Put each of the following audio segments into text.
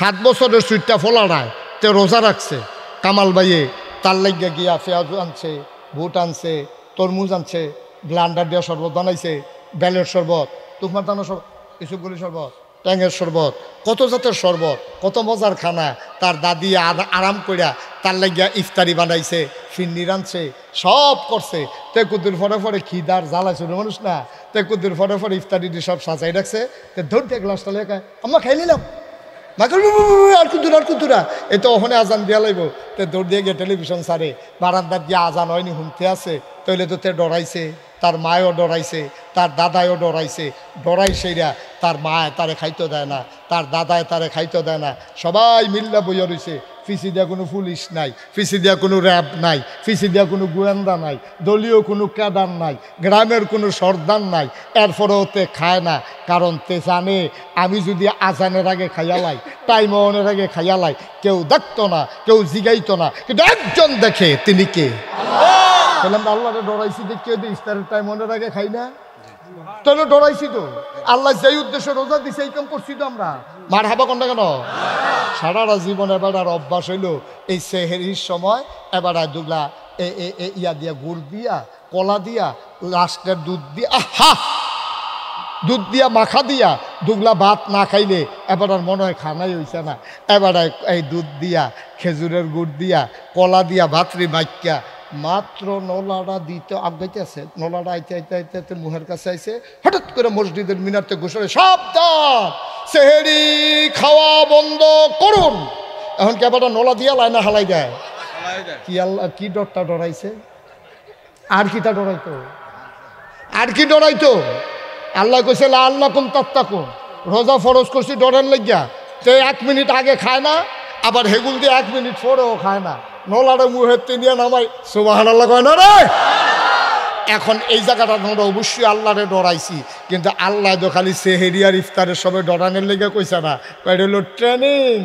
7 বছরের সুইটটা ফোলাড়ায় তে রোজা রাখছে। কামাল ভাইয়ে তার লাগিয়া গিয়া পেঁয়াজ আনছে, বুট আনছে, তরমুজ আনছে, ব্লান্ডার দিয়ে শরবত বানাইছে, বেলের শরবত, তুকমার দানা শরবত, ইসুফগুলি শরবত, ট্যাঙের শরবত, কত জাতের শরবত, কত মজার খানা। তার দাদি আরাম করিয়া তার লাগিয়া ইফতারি বানাইছে, ফিন্নি রানছে, সব করছে। তেকুদ্দুর পরে পরে খিদার জ্বালাইছে মানুষ না, তেকুদ্দুর পরে পরে ইফতারি দিয়ে সব সাজাই রাখছে। তো ধরতে গ্লাসটা লেখা আমরা খাই নিলাম, আর কুতুরা এই তো ওখানে আজান দিয়া লাইব। তে দৌড় দিয়ে গিয়ে টেলিভিশন সারে বারান্দার দিয়ে আজান হয়নি শুনতে আছে। তৈলে তো তে ডরাইছে, তার মায়ও ডরাইছে, তার দাদায়ও ডরাইছে। ডরাই সেইরা তার মায় তারে খাইতে দেয় না, তার দাদায় তারে খাইতে দেয় না। সবাই মিল্লা বইয়া রয়েছে। ফিসি দিয়া কোনো পুলিশ নাই, ফিসি দিয়া কোনো র্যাব নাই, ফিসি দিয়া কোনো গোয়েন্দা নাই, দলীয় কোনো ক্যাডার নাই, গ্রামের কোনো সর্দার নাই। এরপরেও তে খায় না, কারণ তে জানে আমি যদি আজানের আগে খাইয়ালাই, টাইম অনের আগে খাইয়ালাই, কেউ দেখতো না, কেউ জিগাইতো না, কিন্তু একজন দেখে, তিনি কে? বললাম আল্লাহরে ডরাইছি দেখে ইফতারের টাইম অনের আগে খাই না, তাহলে ডরাইছি তো। আল্লাহ যেই উদ্দেশ্যে রোজা দিছে এই কাম করছি তো আমরা। মার হাবা কোনটা কেন? সারাটা জীবন এবার আর অভ্যাস হইলো এই সেহেরির সময় এবার দুগলা ইয়া দিয়া গুড় দিয়া, কলা দিয়া, লাস্টের দুধ দিয়া, দুধ দিয়া মাখা দিয়া দুগলা ভাত না খাইলে এবার আর মনে হয় খানাই হইছে না। এবার এই দুধ দিয়া, খেজুরের গুড় দিয়া, কলা দিয়া, ভাতরি মাইকা মাত্র নলাটা দিতে আগাইতে আছে। নলাটা আইতে আইতে আইতে আইতে মুহের কাছে আইছে। হঠাৎ করে মসজিদের মিনারতে ঘোষণা, সাবধান, সেহেরি খাওয়া বন্ধ করুন। এখন কি আবার নলা দিয়া লাইনা হালাই দেয়? কি আল্লাহ কি ডরটা ডরাইছে? আর কিটা ডরাইতো? আর কি ডরাইতো? আল্লাহ কইছে লা আল্লাকুম তাত্তাকুন, রোজা ফরজ করছি ডরের লাগিয়া। তো 1 মিনিট আগে খায় না, আবার হেগুল দিয়ে 1 মিনিট পরেও খায় না। নলারে মুহের তিনিয়া নামাই সুবহানাল্লাহ কয় না রে। এখন এই জায়গাটা আমরা অবশ্যই আল্লাহরে ডরাইছি, কিন্তু আল্লাহ তো খালি সেহেরি আর ইফতারের সময় ডরানোর লেগে কইছে না। এটা হলো ট্রেনিং,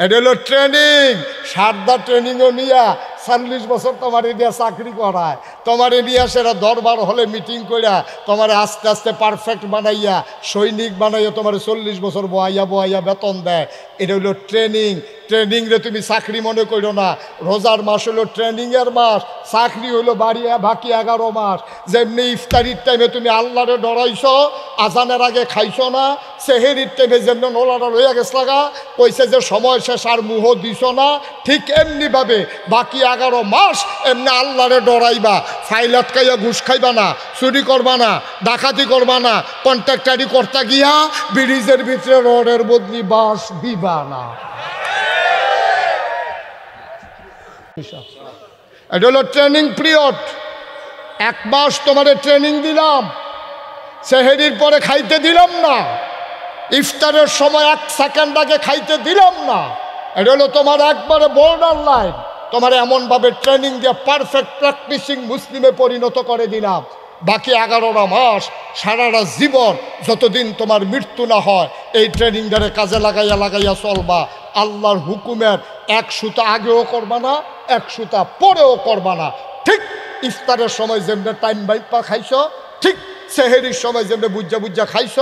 এটা হলো ট্রেনিং। সারদা ট্রেনিংও নিয়া 40 বছর তোমার দিয়া চাকরি করায়, তোমার নিয়ে সেরা দরবার হলে মিটিং করিয়া তোমার আস্তে আস্তে পারফেক্ট বানাইয়া, সৈনিক বানাইয়া তোমার 40 বছর বহাইয়া বহাইয়া বেতন দেয়। এটা হলো ট্রেনিং। ট্রেনিং রে তুমি চাকরি মনে করো না। রোজার মাস হলো ট্রেনিংয়ের মাস, চাকরি হলো বাড়িয়া বাকি 11 মাস। যেমনি ইফতারির টাইমে তুমি আল্লাহরে ডরাইছ, আজানের আগে খাইছ না, সেহেরির টাইমে যেমনি নোলাটা রইয়া গেছ লাগা কইছে যে সময় শেষ আর মুহ দিছ না, ঠিক এমনিভাবে বাকি 11 মাস এমনি আল্লাহরে ডরাইবা। ফাইল আটকাইয়া ঘুষ খাইবা না, চুরি করবা না, ডাকাতি করবা না, কন্ট্রাক্টারি করতে গিয়া ব্রিজের ভিতরে রডের বদলি বাস দিবা না। এটা হলো ট্রেনিং পিরিয়ড। 1 মাস তোমাদের ট্রেনিং দিলাম, সেহেরির পরে খাইতে দিলাম না, ইফতারের সময় 1 সেকেন্ড আগে খাইতে দিলাম না। এটা হলো তোমার একবারে বর্ডার লাইন। তোমার এমনভাবে ট্রেনিং দিয়ে পারফেক্ট প্র্যাকটিসিং মুসলিমে পরিণত করে দিলাম। বাকি 11টা মাস সারাটা জীবন যতদিন তোমার মৃত্যু না হয় এই ট্রেনিংটারে কাজে লাগাইয়া লাগাইয়া চলবা। আল্লাহর হুকুমের 1 সুতা আগেও করবা না, 1 সুতা পরেও করবা না। ঠিক ইফতারের সময় যেমনি টাইম বাইপা খাইছ, ঠিক সেহেরির সময় যেমনি বুঝা বুঝা খাইছ,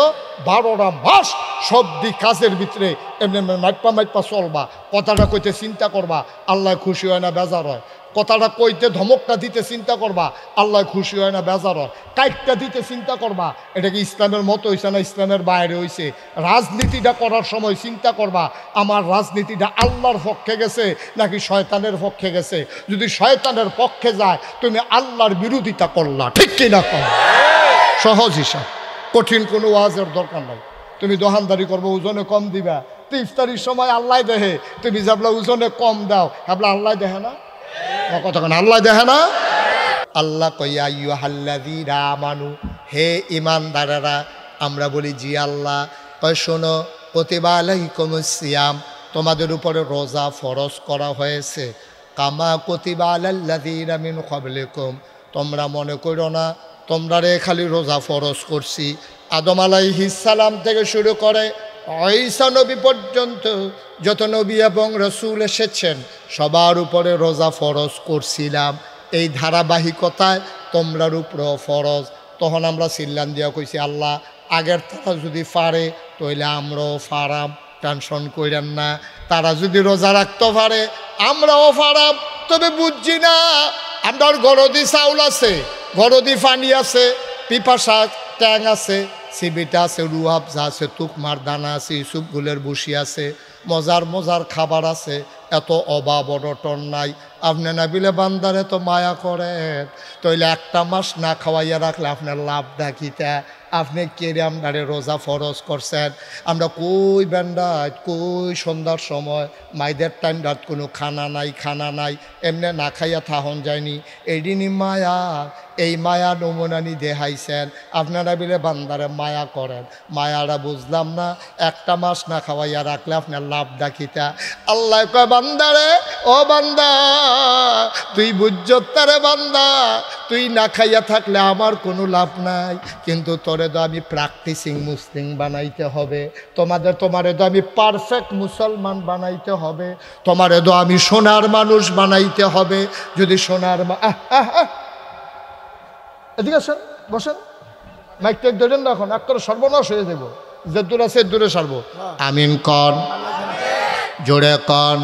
12টা মাস সব দিক কাজের ভিতরে এমনি মাইপা মাইপা চলবা। কথাটা কইতে চিন্তা করবা, আল্লাহ খুশি হয় না বেজার হয়। কথাটা কইতে ধমকটা দিতে চিন্তা করবা, আল্লাহ খুশি হয় না বেজার হয়। কাইটটা দিতে চিন্তা করবা, এটা কি ইসলামের মতো হয়েছে না ইসলামের বাইরে হয়েছে। রাজনীতিটা করার সময় চিন্তা করবা, আমার রাজনীতিটা আল্লাহর পক্ষে গেছে নাকি শয়তানের পক্ষে গেছে। যদি শয়তানের পক্ষে যায় তুমি আল্লাহর বিরোধিতা করলা, ঠিক কিনা কর। সহজ হিসাব, কঠিন কোনো ওয়াজের দরকার নাই। তুমি দোকানদারি করবো, ওজনে কম দিবা, তো ইফতারির সময় আল্লাহ দেহে, তুমি যাবলা ওজনে কম দাও, ভাবলা আল্লাহ দেহে না? কতক্ষণ আল্লাহ দেখে না? আল্লাহ কইয়া আইয়ুহাল্লাযীনা আমানু, হে ঈমানদারেরা। আমরা বলি জি আল্লাহ। কয় শোনো, কুতিবা আলাইকুমুস সিয়াম, তোমাদের উপরে রোজা ফরজ করা হয়েছে, কামা কুতিবা আলাল্লাযীনা মিন ক্বাবলিকুম, তোমরা মনে করো না তোমরা রে খালি রোজা ফরজ করছি। আদম আলাইহিস সালাম থেকে শুরু করে ঈসা নবী পর্যন্ত যত নবী এবং রসুল এসেছেন সবার উপরে রোজা ফরজ করছিলাম। এই ধারাবাহিকতায় তোমরার উপরেও ফরজ। তখন আমরা সিল্লান দিয়া কইছি আল্লাহ আগের তারা যদি পারে তইলে আমরাও ফারাম। টেনশন করেন না, তারা যদি রোজা রাখতে পারে আমরাও পারাম। তবে বুঝছি না, আমার গরদি চাউল আছে, গরদি পানি আছে, পিপাসা ট্যাং আছে, সিবিটা আছে, রুয়াবজা আছে, তুকমার দানা আছে, ইসুফগুলের বসি আছে, মজার মজার খাবার আছে, এত অভাব অনটন নাই। আপনি না বিলে বান্দারে তো মায়া করেন, তাইলে একটা মাস না খাওয়াইয়া রাখলে আপনার লাভ ডাকিতা। আপনি কেড়ে আমরারে রোজা ফরজ করছেন। আমরা কই বেন্ডাত, কই সন্ধ্যার সময় মাইদের টাইম রাত কোনো খানা নাই, এমনি না খাইয়া থাহন যায়নি। এইদিনই মায়া, এই মায়া নমুনানি দেখাইছেন। আপনারা বিলে বান্দারে মায়া করেন, মায়ারা বুঝলাম না। একটা মাস না খাওয়াইয়া রাখলে আপনার লাভ ডাকিতা। আল্লাহ কয় বান্দারে, ও বান্দা তুই বুঝতারে বান্দা, তুই না খাইয়া থাকলে আমার কোনো লাভ নাই, কিন্তু তোরে তো আমি প্র্যাকটিসিং মুসলিম বানাইতে হবে, তোমারে তো আমি পারফেক্ট মুসলমান বানাইতে হবে, তোমারে তো আমি সোনার মানুষ বানাইতে হবে। যদি সোনার এদিকে আসেন, বসেন, মাইক টেক ধরেন না, এখন এক করে সর্বনাশ হয়ে যাব। যে দূর আছে দূরে সারবো। আমিন কন, জোরে কন।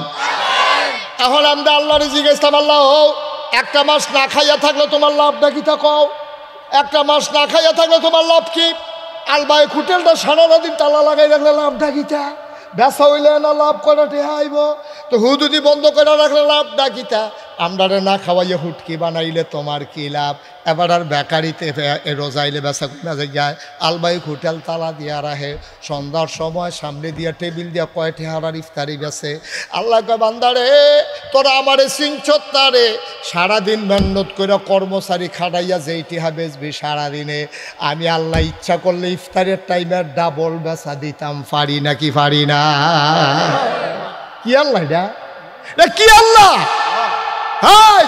এখন আমরা আল্লাহরে জিজ্ঞেস আল্লাহ, একটা মাস না খাইয়া থাকলে তোমার লাভটা কি তা কও? একটা মাস না খাইয়া থাকলে তোমার লাভ কি? আলবাই হোটেলটা সারা দিন তালা লাগাই রাখলে লাভটা কিতা? বেচা হইলে না লাভ করাতে আইব, তো হুদুদি বন্ধ করে রাখলে লাভটা কিতা? আমরারে না খাওয়াইয়া হুটকি বানাইলে তোমার কি লাভ? এবার আর বেকারিতে রোজাইলে বেচা কমে যায়, আলবাই হোটেল তালা দিয়া রাখে, সন্ধ্যার সময় সামনে দিয়া টেবিল দিয়া কয়টি হারার ইফতারি বেছে। আল্লাহ কয় বান্দারে, তোরা আমারে সিংচত্তারে সারাদিন মেহনত করে কর্মচারী খাটাইয়া যেইটি বেচবি সারাদিনে, আমি আল্লাহ ইচ্ছা করলে ইফতারের টাইমে ডাবল বেচা দিতাম, পারি নাকি পারি না? কি আল্লাহ এটা কি আল্লাহ? হাই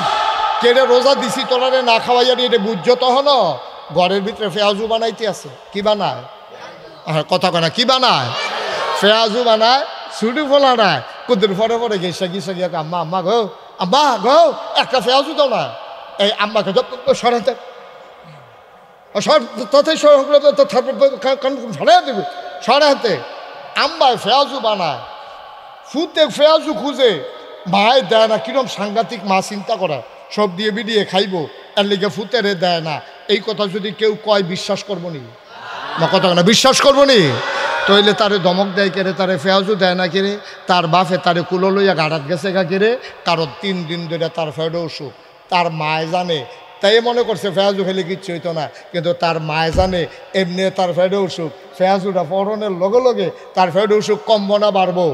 কেড়ে রোজা দিছি তোরারে না খাওয়াইয়া এটা বুঝছো তখন ঘরের ভিতরে ফেয়াজু বানাইতে আছে। কি বানায়? কথা কয় না, কি বানায়? ফেয়াজু বানায়, ছুটি ফোলা নাই, কুদুর ফরে ফরে গেসা গিয়া আম্মা আম্মা গো, আম্মা গো একটা ফেয়াজু দাও না। এই আম্মাকে সরাতে সরাই দেবে, সরাতে আম্মায় ফেয়াজু বানায়, ফুতে ফেয়াজু খুঁজে, মায় দেয় না। কিরম সাংঘাতিক মা, চিন্তা করা, সব দিয়ে বিডিয়ে খাইব, এর লিগে ফুতেরে দেয় না। এই কথা যদি কেউ কয় বিশ্বাস করবো নি? না কথা না, বিশ্বাস করবো নি? তইলে তারে দমক দেয় কেড়ে, তারে ফেয়াজু দেয় না কেড়ে, তার বাপে তারে কুলো লইয়া গাড়াত গেছে গা কেড়ে, কারণ 3 দিন ধরে তার ফেডে অসুখ। তার মায় জানে, তাই মনে করছে ফেয়াজু খেলে কিচ্ছু হইতো না, কিন্তু তার মায় জানে এমনি তার ফেডে অসুখ, ফেয়াজুটা পরনের লগে লগে তার ফেডে অসুখ কমবো না বাড়বো।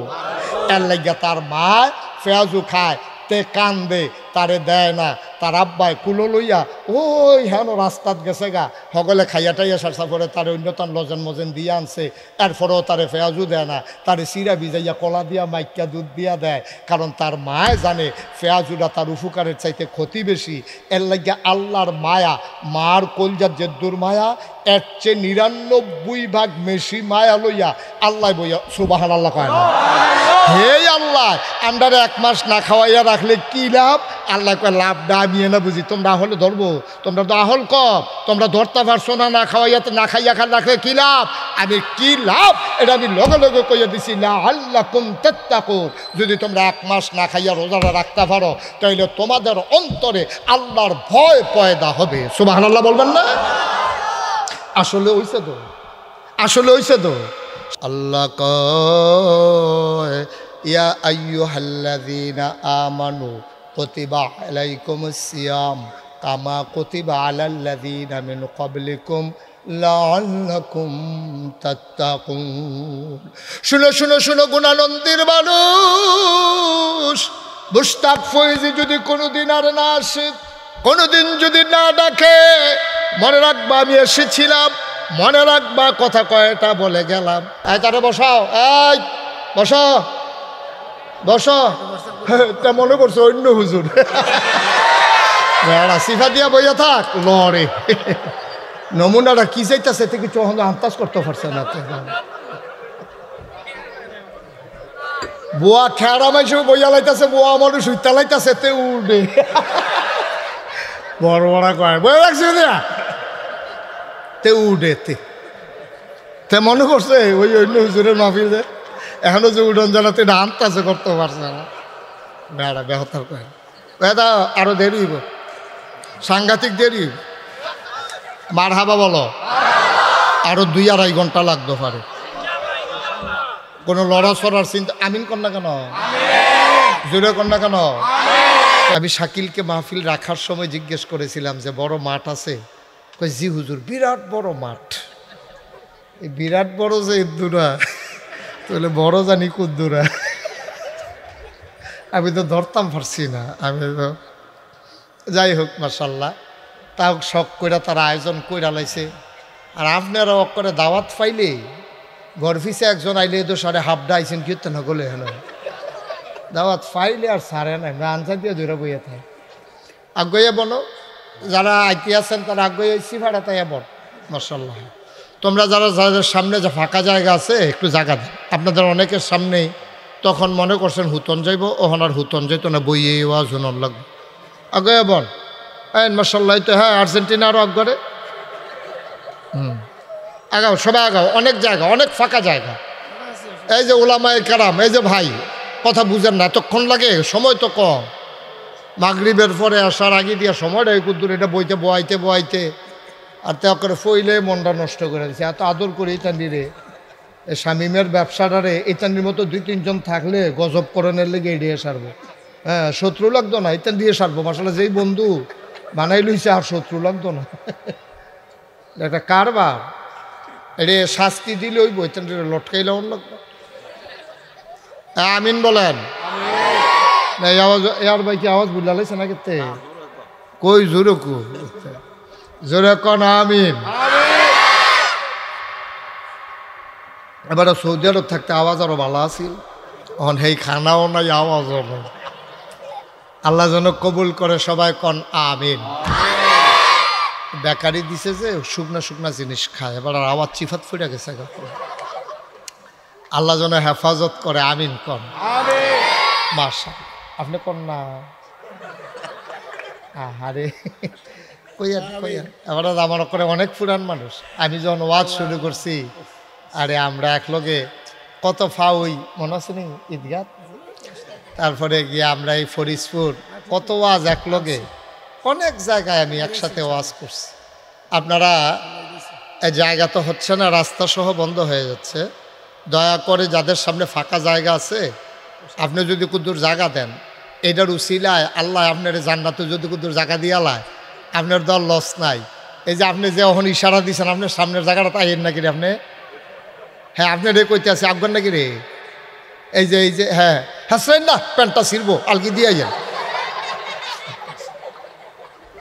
এর লাগিয়া তার মায় ফেয়াজু খায়, তে কান্দে, তারে দেয় না। তার আব্বাই কুলো লইয়া ওই হেন রাস্তাত গেছে গা, সকলে খাইয়া টাইয়া সারসা করে তারে অন্যতান লজেন মজেন দিয়ে আনছে, এরপরেও তারে ফেয়াজু দেয় না, তারে চিরা ভিজাইয়া কলা দিয়া মাইকা দুধ দিয়া দেয়, কারণ তার মায় জানে ফেয়াজুরা তার উপকারের চাইতে ক্ষতি বেশি। এর লাগিয়া আল্লাহর মায়া, মার কলজার যে দুর্মায়া, এর চেয়ে 99 ভাগ বেশি মায়া লইয়া আল্লাহ বইয়া সুবহান আল্লাহ কয় না। হে আল্লাহ, আমরা 1 মাস না খাওয়াইয়া রাখলে কি লাভ? আল্লাহ কয় লাভটা আমি না বুঝি, তোমরা হলে ধরবো, তোমরা তো আহল কম, তোমরা ধরতে পারছো না, না খাওয়াইয়া না খাইয়া রাখলে কি লাভ? আমি কি লাভ এটা আমি লগে লগে কইয়া দিছি, লাআল্লাকুম তাত্তাকুন। যদি তোমরা 1 মাস না খাইয়া রোজাটা রাখতে পারো, তাইলে তোমাদের অন্তরে আল্লাহর ভয় পয়দা হবে। সুবহানাল্লাহ বলবেন না? আসলে হইছে তো, আসলে হইছে তো। আল্লাহ কয় ইয়া আইয়ুহাল্লাযীনা আমানু কুতিবা আলাইকুমুস সিয়াম কামা কুতিবা আলাল্লাযীনা মিন ক্বাবলিকুম লাআল্লাকুম তাত্তাকুন। শুনো শুনো শুনো গুণানন্দের মানুষ, মুশতাক ফয়েজি যদি কোনোদিন আর না আসে, কোনোদিন যদি না ডাকে, মনে রাখবা আমি এসেছিলাম, মনে রাখবা কথা কয়টা বলে গেলাম। এই তারে বসাও, এই বসো বসো, তা মনে করছো অন্য হুজুর সিফা দিয়া বইয়া থাক লড়ে। নমুনাটা কি চাইতেছে থেকে চোখ আন্দাজ করতে পারছে না। বুয়া খেয়ারা মাইসে বইয়া লাইতেছে, বুয়া মানুষ উইতা লাইতেছে, তে উঠে বড় বড় কয় বই রাখছি তে উঠে তে মনে করছে ওই অন্য হুজুরের মাহফিল এখনো যে উঠন জানাতে এটা আনতাছে করতে পারছে না বেড়া বেহতার করে এটা আরো দেরি হইব সাংঘাতিক দেরি মার হাবা বলো আরো 2-2.5 ঘন্টা লাগতে পারে কোনো লড়াছড়ার চিন্তা আমিন কর না কেন জোরে কর না কেন আমি শাকিলকে মাহফিল রাখার সময় জিজ্ঞেস করেছিলাম যে বড় মাঠ আছে কই জি হুজুর বিরাট বড় মাঠ এই বিরাট বড় যে ইদ্দুরা তাহলে বড় জানি কুদ্দুরা আমি তো ধরতাম পারছি না আমি তো যাই হোক মাশাল্লাহ তাও শখ কইরা তারা আয়োজন কইরা লাইছে আর আপনারা করে দাওয়াত পাইলে ঘর ফিসে একজন আইলে তো সাড়ে হাফডা আইসেন কীর্তন গলে হলো দাওয়াত ফাইলে আর সারে নাই আনসার দিয়ে ধরে বইয়ে থাকে আগ্রহে বলো যারা আইতে আছেন তারা আগ্রহে সিফাড়া তাই বল মাশাল্লাহ তোমরা যারা যাদের সামনে যে ফাঁকা জায়গা আছে একটু জায়গা দেন আপনাদের অনেকের সামনেই তখন মনে করছেন হুতন যাইব ওখান আর হুতন যাইতো না বইয়ে ওয়াজ হুনর লাগবে আগ্রহে বল মাশাল্লাহ তো হ্যাঁ আর্জেন্টিনা আরও আগ্রহে আগাও সবাই আগাও অনেক জায়গা অনেক ফাঁকা জায়গা এই যে ওলামায়ে কেরাম এই যে ভাই কথা বুঝেন না এতক্ষণ লাগে সময় তো কম মাগরিবের পরে আসার আগে দিয়ে সময়টা এই কুদ্দুর এটা বইতে বয়াইতে আর তে করে ফইলে মনটা নষ্ট করে দিচ্ছে এত আদর করে ইতান্ডিরে শামিমের ব্যবসাটারে ইতান্ডির মতো 2-3 জন থাকলে গজব করণের লেগে এড়িয়ে সারবো হ্যাঁ শত্রু লাগতো না ইতান দিয়ে সারবো মাসাল্লাহ যেই বন্ধু বানাই লইছে আর শত্রু লাগতো না একটা কারবার এটা শাস্তি দিলে ওই বইতান্ডিরে লটকাইলে অন্য লাগতো আমিন বলেন এই আওয়াজ এর ভাই কি আওয়াজ বুঝলা লাইছে না কেতে কই জোরে কো জোরে কোন আমিন এবার সৌদি আরব থাকতে আওয়াজ আরো ভালো আছিল এখন সেই খানাও নাই আওয়াজও নাই আল্লাহ যেন কবুল করে সবাই কন আমিন বেকারি দিছে যে শুকনা জিনিস খায় এবার আর আওয়াজ চিফাত ফুটে গেছে আল্লাহ যেন হেফাজত করে আমিন কন মাশা আপনি কন না আরে কইয়া এবার আমার করে অনেক পুরান মানুষ আমি যখন ওয়াজ শুরু করছি আরে আমরা একলগে কত ফাউই মনে আছে নি ঈদগাহ তারপরে গিয়ে আমরা এই ফরিদপুর কত ওয়াজ একলগে অনেক জায়গায় আমি একসাথে ওয়াজ করছি আপনারা এই জায়গা তো হচ্ছে না রাস্তা সহ বন্ধ হয়ে যাচ্ছে দয়া করে যাদের সামনে ফাঁকা জায়গা আছে আপনি যদি কুদ্দুর জায়গা দেন এটার উসিলায় আল্লাহ আপনার জান্নাতে যদি কুদ্দুর জায়গা দিয়ে আলায় আপনার দল লস নাই এই যে আপনি যে এখন ইশারা দিয়েছেন আপনার সামনের জায়গাটা তাই নাকি রে আপনি হ্যাঁ আপনার রে কইতে আছে আফগান নাকি রে এই যে হ্যাঁ হাসলেন না প্যান্টটা ছিড়বো আলগি দিয়ে যান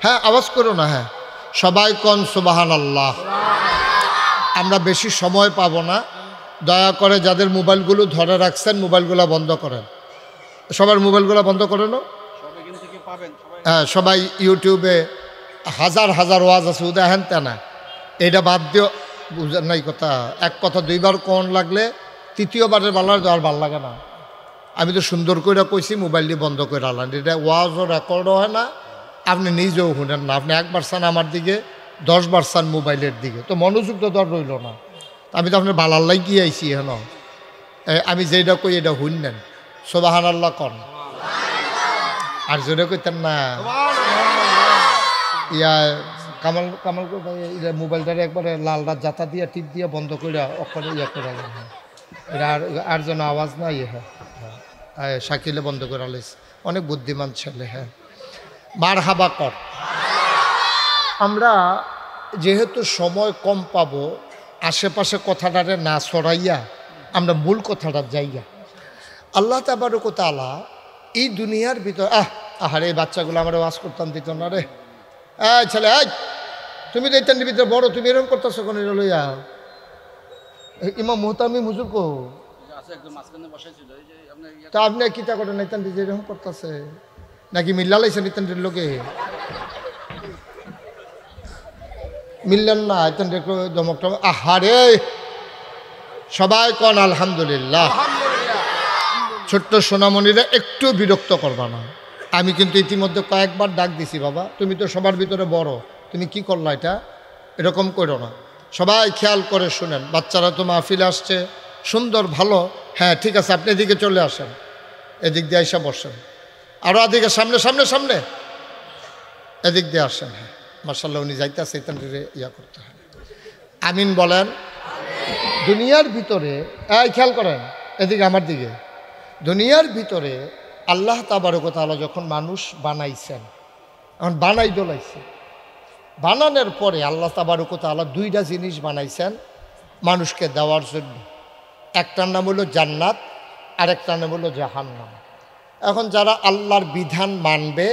হ্যাঁ আওয়াজ করো না হ্যাঁ সবাই কন সুবহানাল্লাহ আমরা বেশি সময় পাবো না দয়া করে যাদের মোবাইলগুলো ধরে রাখছেন মোবাইলগুলো বন্ধ করেন সবার মোবাইলগুলো বন্ধ করেন হ্যাঁ সবাই ইউটিউবে হাজার ওয়াজ আছে উদাহরণ তা না এটা বাদ দিও বুঝেন নাই কথা এক কথা 2বার কোন লাগলে 3য়বারের বালার আর ভাল লাগে না আমি তো সুন্দর করে কইছি মোবাইল দিয়ে বন্ধ করে আলান এটা ওয়াজও রেকর্ডও হয় না আপনি নিজেও শুনেন না আপনি একবার চান আমার দিকে 10বার চান মোবাইলের দিকে তো মনোযোগ তো দর রইল না আমি তো আপনার বালার লাগিয়ে আইছি হেন আমি যেটা কই এটা শুনলেন সুবহানাল্লাহ কন আর জোরে কইতেন না ইয়া কামাল ভাই মোবাইলটারে একবারে লাল রাত জাতা দিয়ে টিপ দিয়ে বন্ধ করে অক্ষরে ইয়া করে এটা আর যেন আওয়াজ নাই হ্যাঁ শাকিলে বন্ধ করে আলিস অনেক বুদ্ধিমান ছেলে হ্যাঁ মারহাবা কর আমরা যেহেতু সময় কম পাবো আশেপাশে কথাটারে না ছড়াইয়া আমরা মূল কথাটার যাইয়া আল্লাহ তাবারক ওয়া তাআলা এই দুনিয়ার ভিতর আহারে এই বাচ্চাগুলো আমরা ওয়াজ করতাম দিত না রে ছেলে তুমি তো এইটার ভিতরে বড় তুমি এরকম করতেছো কোন লইয়া ইমাম মুহতামিম হুজুর কো তা আপনি কিতা করেন এইটান যে এরকম করতেছে নাকি মিল্লা লাইছেন ইতান্ডির লোকে মিললেন না এতান দেখো দমকটা আহারে সবাই কন আলহামদুলিল্লাহ ছোট্ট সোনামণিরা একটু বিরক্ত করবা না আমি কিন্তু ইতিমধ্যে কয়েকবার ডাক দিছি বাবা তুমি তো সবার ভিতরে বড় তুমি কি করলা এটা এরকম করো না সবাই খেয়াল করে শুনেন বাচ্চারা তো মাহফিলে আসছে সুন্দর ভালো। হ্যাঁ ঠিক আছে, আপনি এদিকে চলে আসেন, এদিক দিয়ে এসে বসেন, আরও এদিকে সামনে সামনে সামনে, এদিক দিয়ে আসেন। হ্যাঁ মার্শাল্লাহ, উনি যাইতেছে ইয়া করতে হয়। আমিন বলেন। দুনিয়ার ভিতরে খেয়াল করেন এদিকে আমার দিকে, দুনিয়ার ভিতরে আল্লাহ তাবারক ওয়া তাআলা যখন মানুষ বানাইছেন, এখন বানাই দোলাইছে, বানানোর পরে আল্লাহ তাবারক ওয়া তাআলা দুইটা জিনিস বানাইছেন মানুষকে দেওয়ার জন্য। একটার নাম হলো জান্নাত, আরেকটার নাম হলো জাহান্নাম। এখন যারা আল্লাহর বিধান মানবে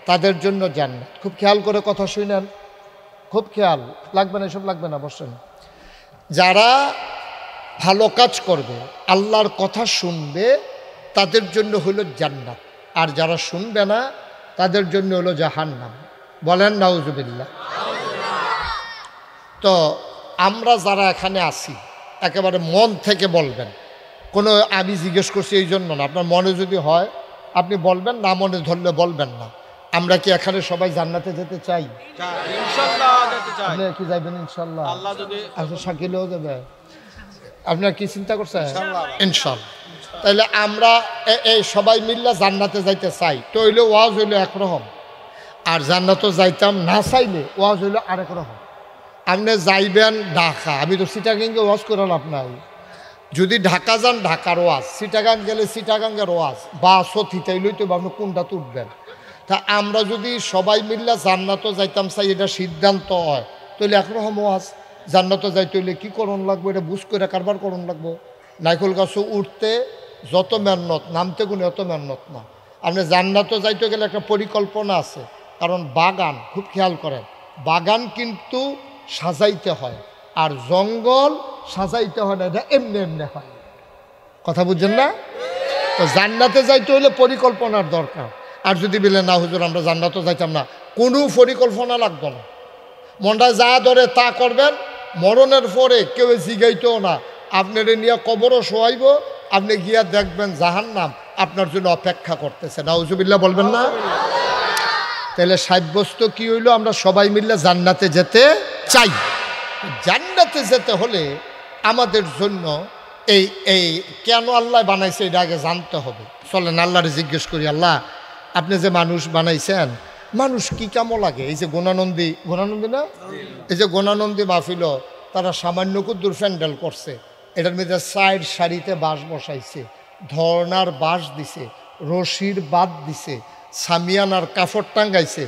তাদের জন্য জান্নাত। খুব খেয়াল করে কথা শুনেন, খুব খেয়াল, লাগবে না এসব লাগবে না, বসেন। যারা ভালো কাজ করবে, আল্লাহর কথা শুনবে, তাদের জন্য হলো জান্নাত। আর যারা শুনবে না তাদের জন্য হলো জাহান্নাম। বলেন নাউজুবিল্লাহ। তো আমরা যারা এখানে আছি একেবারে মন থেকে বলবেন, কোনো আমি জিজ্ঞেস করছি এই জন্য না, আপনার মনে যদি হয় আপনি বলবেন, না মনে ধরলে বলবেন না। আমরা কি এখানে সবাই জান্নাতে যেতে চাই? আপনি কি যাইবেন ইনশাল্লাহ? আচ্ছা শাকিলেও যাবে, আপনার কি চিন্তা করছেন? ইনশাল্লাহ। তাইলে আমরা এই সবাই মিল্লা জান্নাতে যাইতে চাই, তো হইলে ওয়াজ হইলো একরকম, আর জান্নাতও যাইতাম না চাইলে ওয়াজ হইলো আরেক রকম। আপনি যাইবেন ঢাকা, আমি তো চিটাগাঙ্গে ওয়াজ করে লাভ নাই। যদি ঢাকা যান ঢাকার ওয়াজ, চিটাগাং গেলে চিটাগাঙ্গের ওয়াজ, বা সথিতাইলই তো আপনি কোনটা তুলবেন। তা আমরা যদি সবাই মিল্লা জান্নাতও যাইতাম চাই, এটা সিদ্ধান্ত হয়, তাহলে একরকম ওয়াজ। জান্নাতও যাইতে হইলে কী করণ লাগবো, এটা বুঝ করে কারবার করণ লাগবো। নাইকল গাছও উঠতে যত মেহনত, নামতে গুণে অত মেহনত না। আপনি জান্নাতও যাইতে গেলে একটা পরিকল্পনা আছে, কারণ বাগান, খুব খেয়াল করেন, বাগান কিন্তু সাজাইতে হয়, আর জঙ্গল সাজাইতে হয় না, এটা এমনি এমনি হয়। কথা বুঝছেন না? তো জান্নাতে যাইতে হইলে পরিকল্পনার দরকার। আর যদি বলে না হুজুর আমরা জান্নাতও যাইতাম না, কোনো পরিকল্পনা লাগতো না, মনটা যা ধরে তা করবেন। মরণের পরে কেউ জিগাইতেও না, আপনার নিয়ে কবরও শোয়াইব, আপনি গিয়া দেখবেন জাহান্নাম আপনার জন্য অপেক্ষা করতেছে। নাউজুবিল্লাহ বলবেন না? তাহলে সাব্যস্ত কি হইল, আমরা সবাই মিলে জান্নাতে যেতে চাই। জান্নাতে যেতে হলে আমাদের জন্য এই কেন আল্লাহ বানাইছে এটা আগে জানতে হবে। চলেন আল্লাহরে জিজ্ঞেস করি, আল্লাহ আপনি যে মানুষ বানাইছেন, মানুষ কি কেমন লাগে? এই যে গুণানন্দী না, এই যে গুণানন্দী মাহফিল, তারা সামান্য কুদ্দুর প্যান্ডেল করছে, এটার মধ্যে সাইড সারিতে বাঁশ বসাইছে, ধর্নার বাঁশ দিছে, রশির বাদ দিছে, সামিয়ানার কাপড় টাঙ্গাইছে,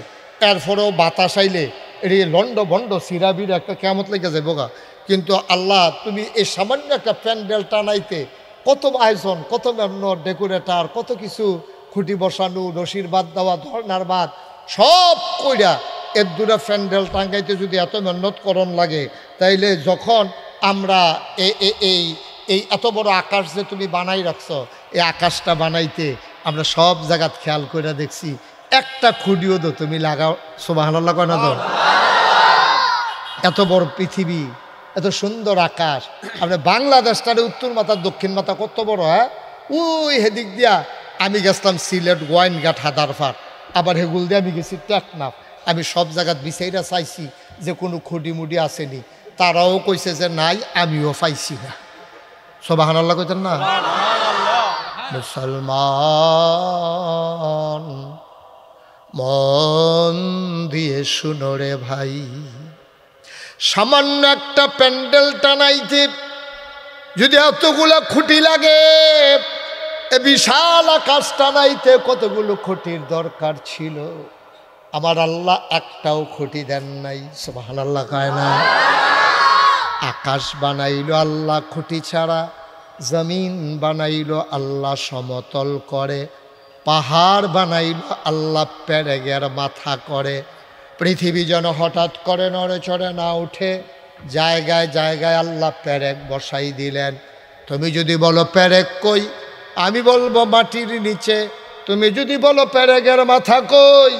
এরপরেও বাতাস আইলে এটি লন্ড ভণ্ড সিরাবির একটা কেমত লেগে যায় বোগা। কিন্তু আল্লাহ তুমি এই সামান্য একটা প্যান্ডেল টানাইতে কত আয়োজন, কত মেহনত, ডেকোরেটার, কত কিছু, খুঁটি বসানো, রশির বাদ দেওয়া, ধর্নার বাদ সব কইরা এর দূরে প্যান্ডেল টাঙ্গাইতে যদি এত মেহনত করণ লাগে, তাইলে যখন আমরা এই এত বড় আকাশ যে তুমি বানাই রাখছো, এই আকাশটা বানাইতে আমরা সব জায়গাত খেয়াল করে দেখছি, একটা খুঁটিও তো তুমি লাগাও। সুবহানাল্লাহ কয় না তো? এত বড় পৃথিবী, এত সুন্দর আকাশ, আপনি বাংলাদেশটারে উত্তর মাথা দক্ষিণ মাথা কত বড়। হ্যাঁ ওই হেদিক দিয়া আমি গেছিলাম সিলেট, গোয়াইনঘাট, হাদারফাট, আবার হেগুল দিয়ে আমি গেছি টেকনাফ। আমি সব জায়গাত বিচাইরা চাইছি যে কোনো খুঁটি মুটি আসেনি, তারাও কইছে যে নাই, আমিও পাইছি না। সুবহানাল্লাহ কইতেন না? মুসলমান মন দিয়ে শুনো রে ভাই, সামান্য একটা প্যান্ডেল টানাইতে যদি এতগুলো খুঁটি লাগে, এ বিশাল আকাশ টানাইতে কতগুলো খুঁটির দরকার ছিল। আমার আল্লাহ একটাও খুঁটি দেন নাই। সুবহানাল্লাহ কয় না? আকাশ বানাইলো আল্লাহ খুঁটি ছাড়া, জমিন বানাইলো আল্লাহ সমতল করে, পাহাড় বানাইলো আল্লাহ পেরেগের মাথা করে। পৃথিবী যেন হঠাৎ করে নড়ে চড়ে না উঠে, জায়গায় জায়গায় আল্লাহ পেরেক বসাই দিলেন। তুমি যদি বলো পেরেক কই, আমি বলবো মাটির নিচে। তুমি যদি বলো পেরেকের মাথা কই,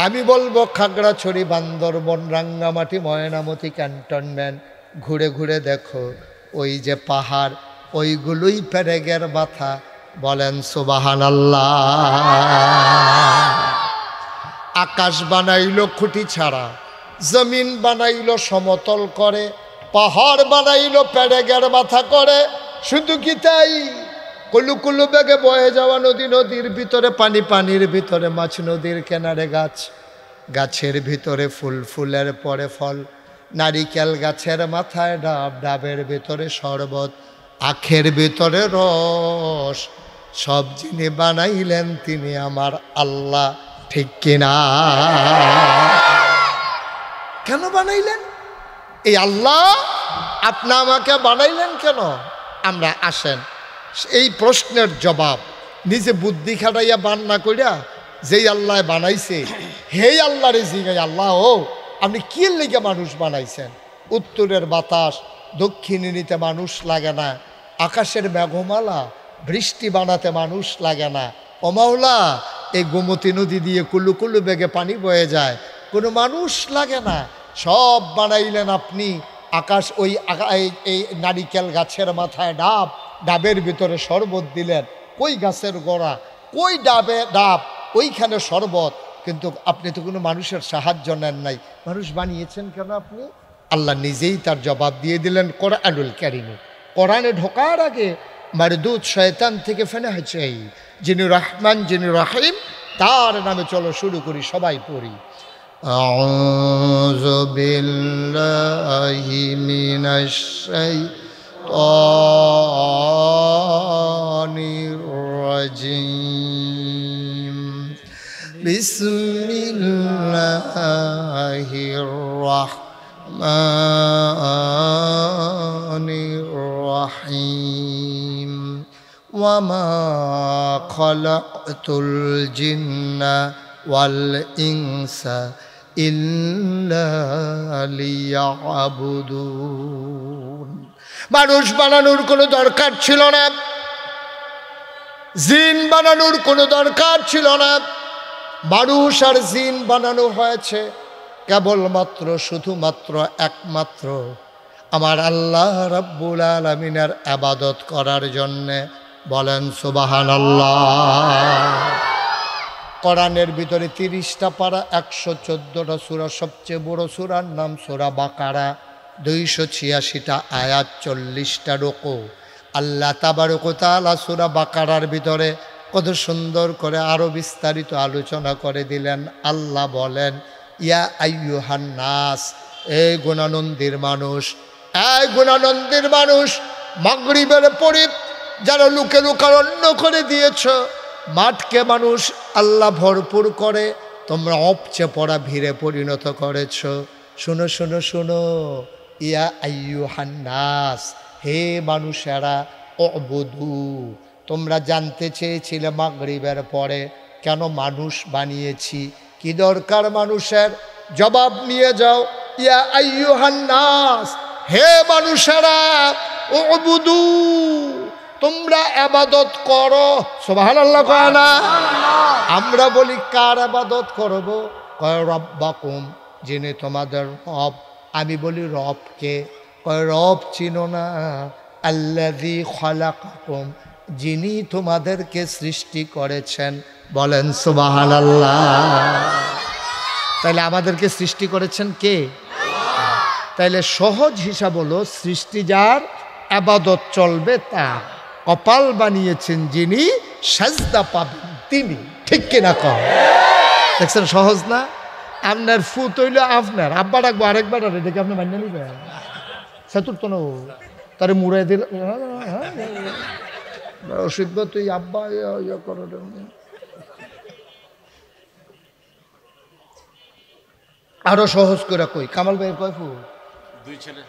আমি বলবো খাগড়াছড়ি, বান্দরবন, রাঙ্গামাটি, ময়নামতি, ক্যান্টনমেন্ট। ঘুরে ঘুরে দেখো ওই যে পাহাড়, ওইগুলোই পেরেকের মাথা। বলেন সুবহানাল্লাহ। আকাশ বানাইলো খুঁটি ছাড়া, জমিন বানাইলো সমতল করে, পাহাড় বানাইলো পেরেকের মাথা করে, শুধু কি তাই, কুলু কুলু বেগে বয়ে যাওয়া নদী, নদীর ভিতরে পানি, পানির ভিতরে মাছ, নদীর কিনারে গাছ, গাছের ভিতরে ফুল, ফুলের পরে ফল, নারিকেল গাছের মাথায় ডাব, ডাবের ভিতরে শরবত, আখের ভিতরে রস, সব যিনি বানাইলেন তিনি আমার আল্লাহ। ঠিক কিনা? কেন বানাইলেন? এই আল্লাহ আপনি আমাকে বানাইলেন কেন? আমরা আসেন এই প্রশ্নের জবাব নিজে বুদ্ধি খাটাইয়া বান না কইরা যেই আল্লাহ বানাইছে হেই আল্লাহরে জিগাই, আল্লাহ ও আপনি কি লেগে মানুষ বানাইছেন? উত্তরের বাতাস দক্ষিণে নিতে মানুষ লাগে না, আকাশের মেঘমালা বৃষ্টি বানাতে মানুষ লাগে না, ও মাওলা এই গোমতী নদী দিয়ে কুলু কুলু বেগে পানি বয়ে যায়, কোনো মানুষ লাগে না, সব বানাইলেন আপনি। আকাশ ওই এই নারিকেল গাছের মাথায় ডাব, ডাবের ভিতরে শরবত দিলেন, কই গাছের গোড়া, কই ডাব, ওইখানে শরবত, কিন্তু আপনি তো কোনো মানুষের সাহায্য নেন নাই, মানুষ বানিয়েছেন কেন আপনি? আল্লাহ নিজেই তার জবাব দিয়ে দিলেন কোরআনুল কারীমে। কোরআনে ঢোকার আগে মারদুদ শয়তান থেকে ফেনা হয়েছে, যিনি রহমান যিনি রহিম তার নামে চলো শুরু করি, সবাই পড়ি। আউযু বিল্লাহি মিনাশ শাইতানির রাজিম। বিসমিল্লাহির রাহমানির রাহিম। ওয়ামা খালাকতুল জিন্না ওয়াল ইনসা ইল্লা লিয়াবুদুন। মানুষ বানানোর কোনো দরকার ছিল না, জিন বানানোর কোনো দরকার ছিল না, মানুষ আর জিন বানানো হয়েছে কেবলমাত্র শুধুমাত্র একমাত্র আমার আল্লাহ রাব্বুল আলামিনের ইবাদত করার জন্যে। বলেন সুবহানাল্লাহ। কোরআনের ভিতরে 30টা পারা, 114টা সূরা, সবচেয়ে বড় সূরার নাম সূরা বাকারা, 286টা আয়াত, 40টা রুকু। আল্লাহ তাবারক ওয়া তাআলা সূরা বাকারার ভিতরে কত সুন্দর করে আরো বিস্তারিত আলোচনা করে দিলেন। আল্লাহ বলেন, ইয়া আইয়ুহান নাস, এই গুণানন্দের মানুষ, এই গুণানন্দের মানুষ, মাগরিবের পরে যারা লুকে লুকারণ্য করে দিয়েছ, মাঠকে মানুষ আল্লাহ ভরপুর করে তোমরা অপচে পড়া ভিড়ে পরিণত করেছ। শুনো শুনো শুনো, ইয়া আইয়ুহান নাস, হে মানুষেরা, উবুদু, তোমরা জানতে চেয়েছিলে মাগরিবের পরে কেন মানুষ বানিয়েছি, কি দরকার মানুষের, জবাব নিয়ে যাও। ইয়া আইয়ুহান নাস, হে মানুষেরা, উবুদু, তোমরা ইবাদত করো। সুবহানাল্লাহ কয় না? আমরা বলি কার ইবাদত করব? কয় রব্বাকুম, যিনি তোমাদের রব। আমি বলি রবকে? কয় রব চিনো না? আল্লাযী খালাকাকুম, যিনি তোমাদেরকে সৃষ্টি করেছেন। বলেন সুবহানাল্লাহ। তাহলে আমাদেরকে সৃষ্টি করেছেন কে? তাইলে সহজ হিসাব হলো, সৃষ্টি যার, ইবাদত চলবে তার। কপাল বানিয়েছেন যিনি, সাজদা পাবেন তিনি। ঠিক কিনা কও? দেখছেন সহজ না? আপনার ফুত হইল আপনার, আব্বা ডাকবো আরেকবার, দেখে আপনি মান্য নিবেন, চতুর্থ ন তারে মুড়াই দিল, অসিদ্ধ তুই আব্বা করো। আরো সহজ করে কই, কামাল ভাইয়ের কয় ফুট? 2 ছেলে,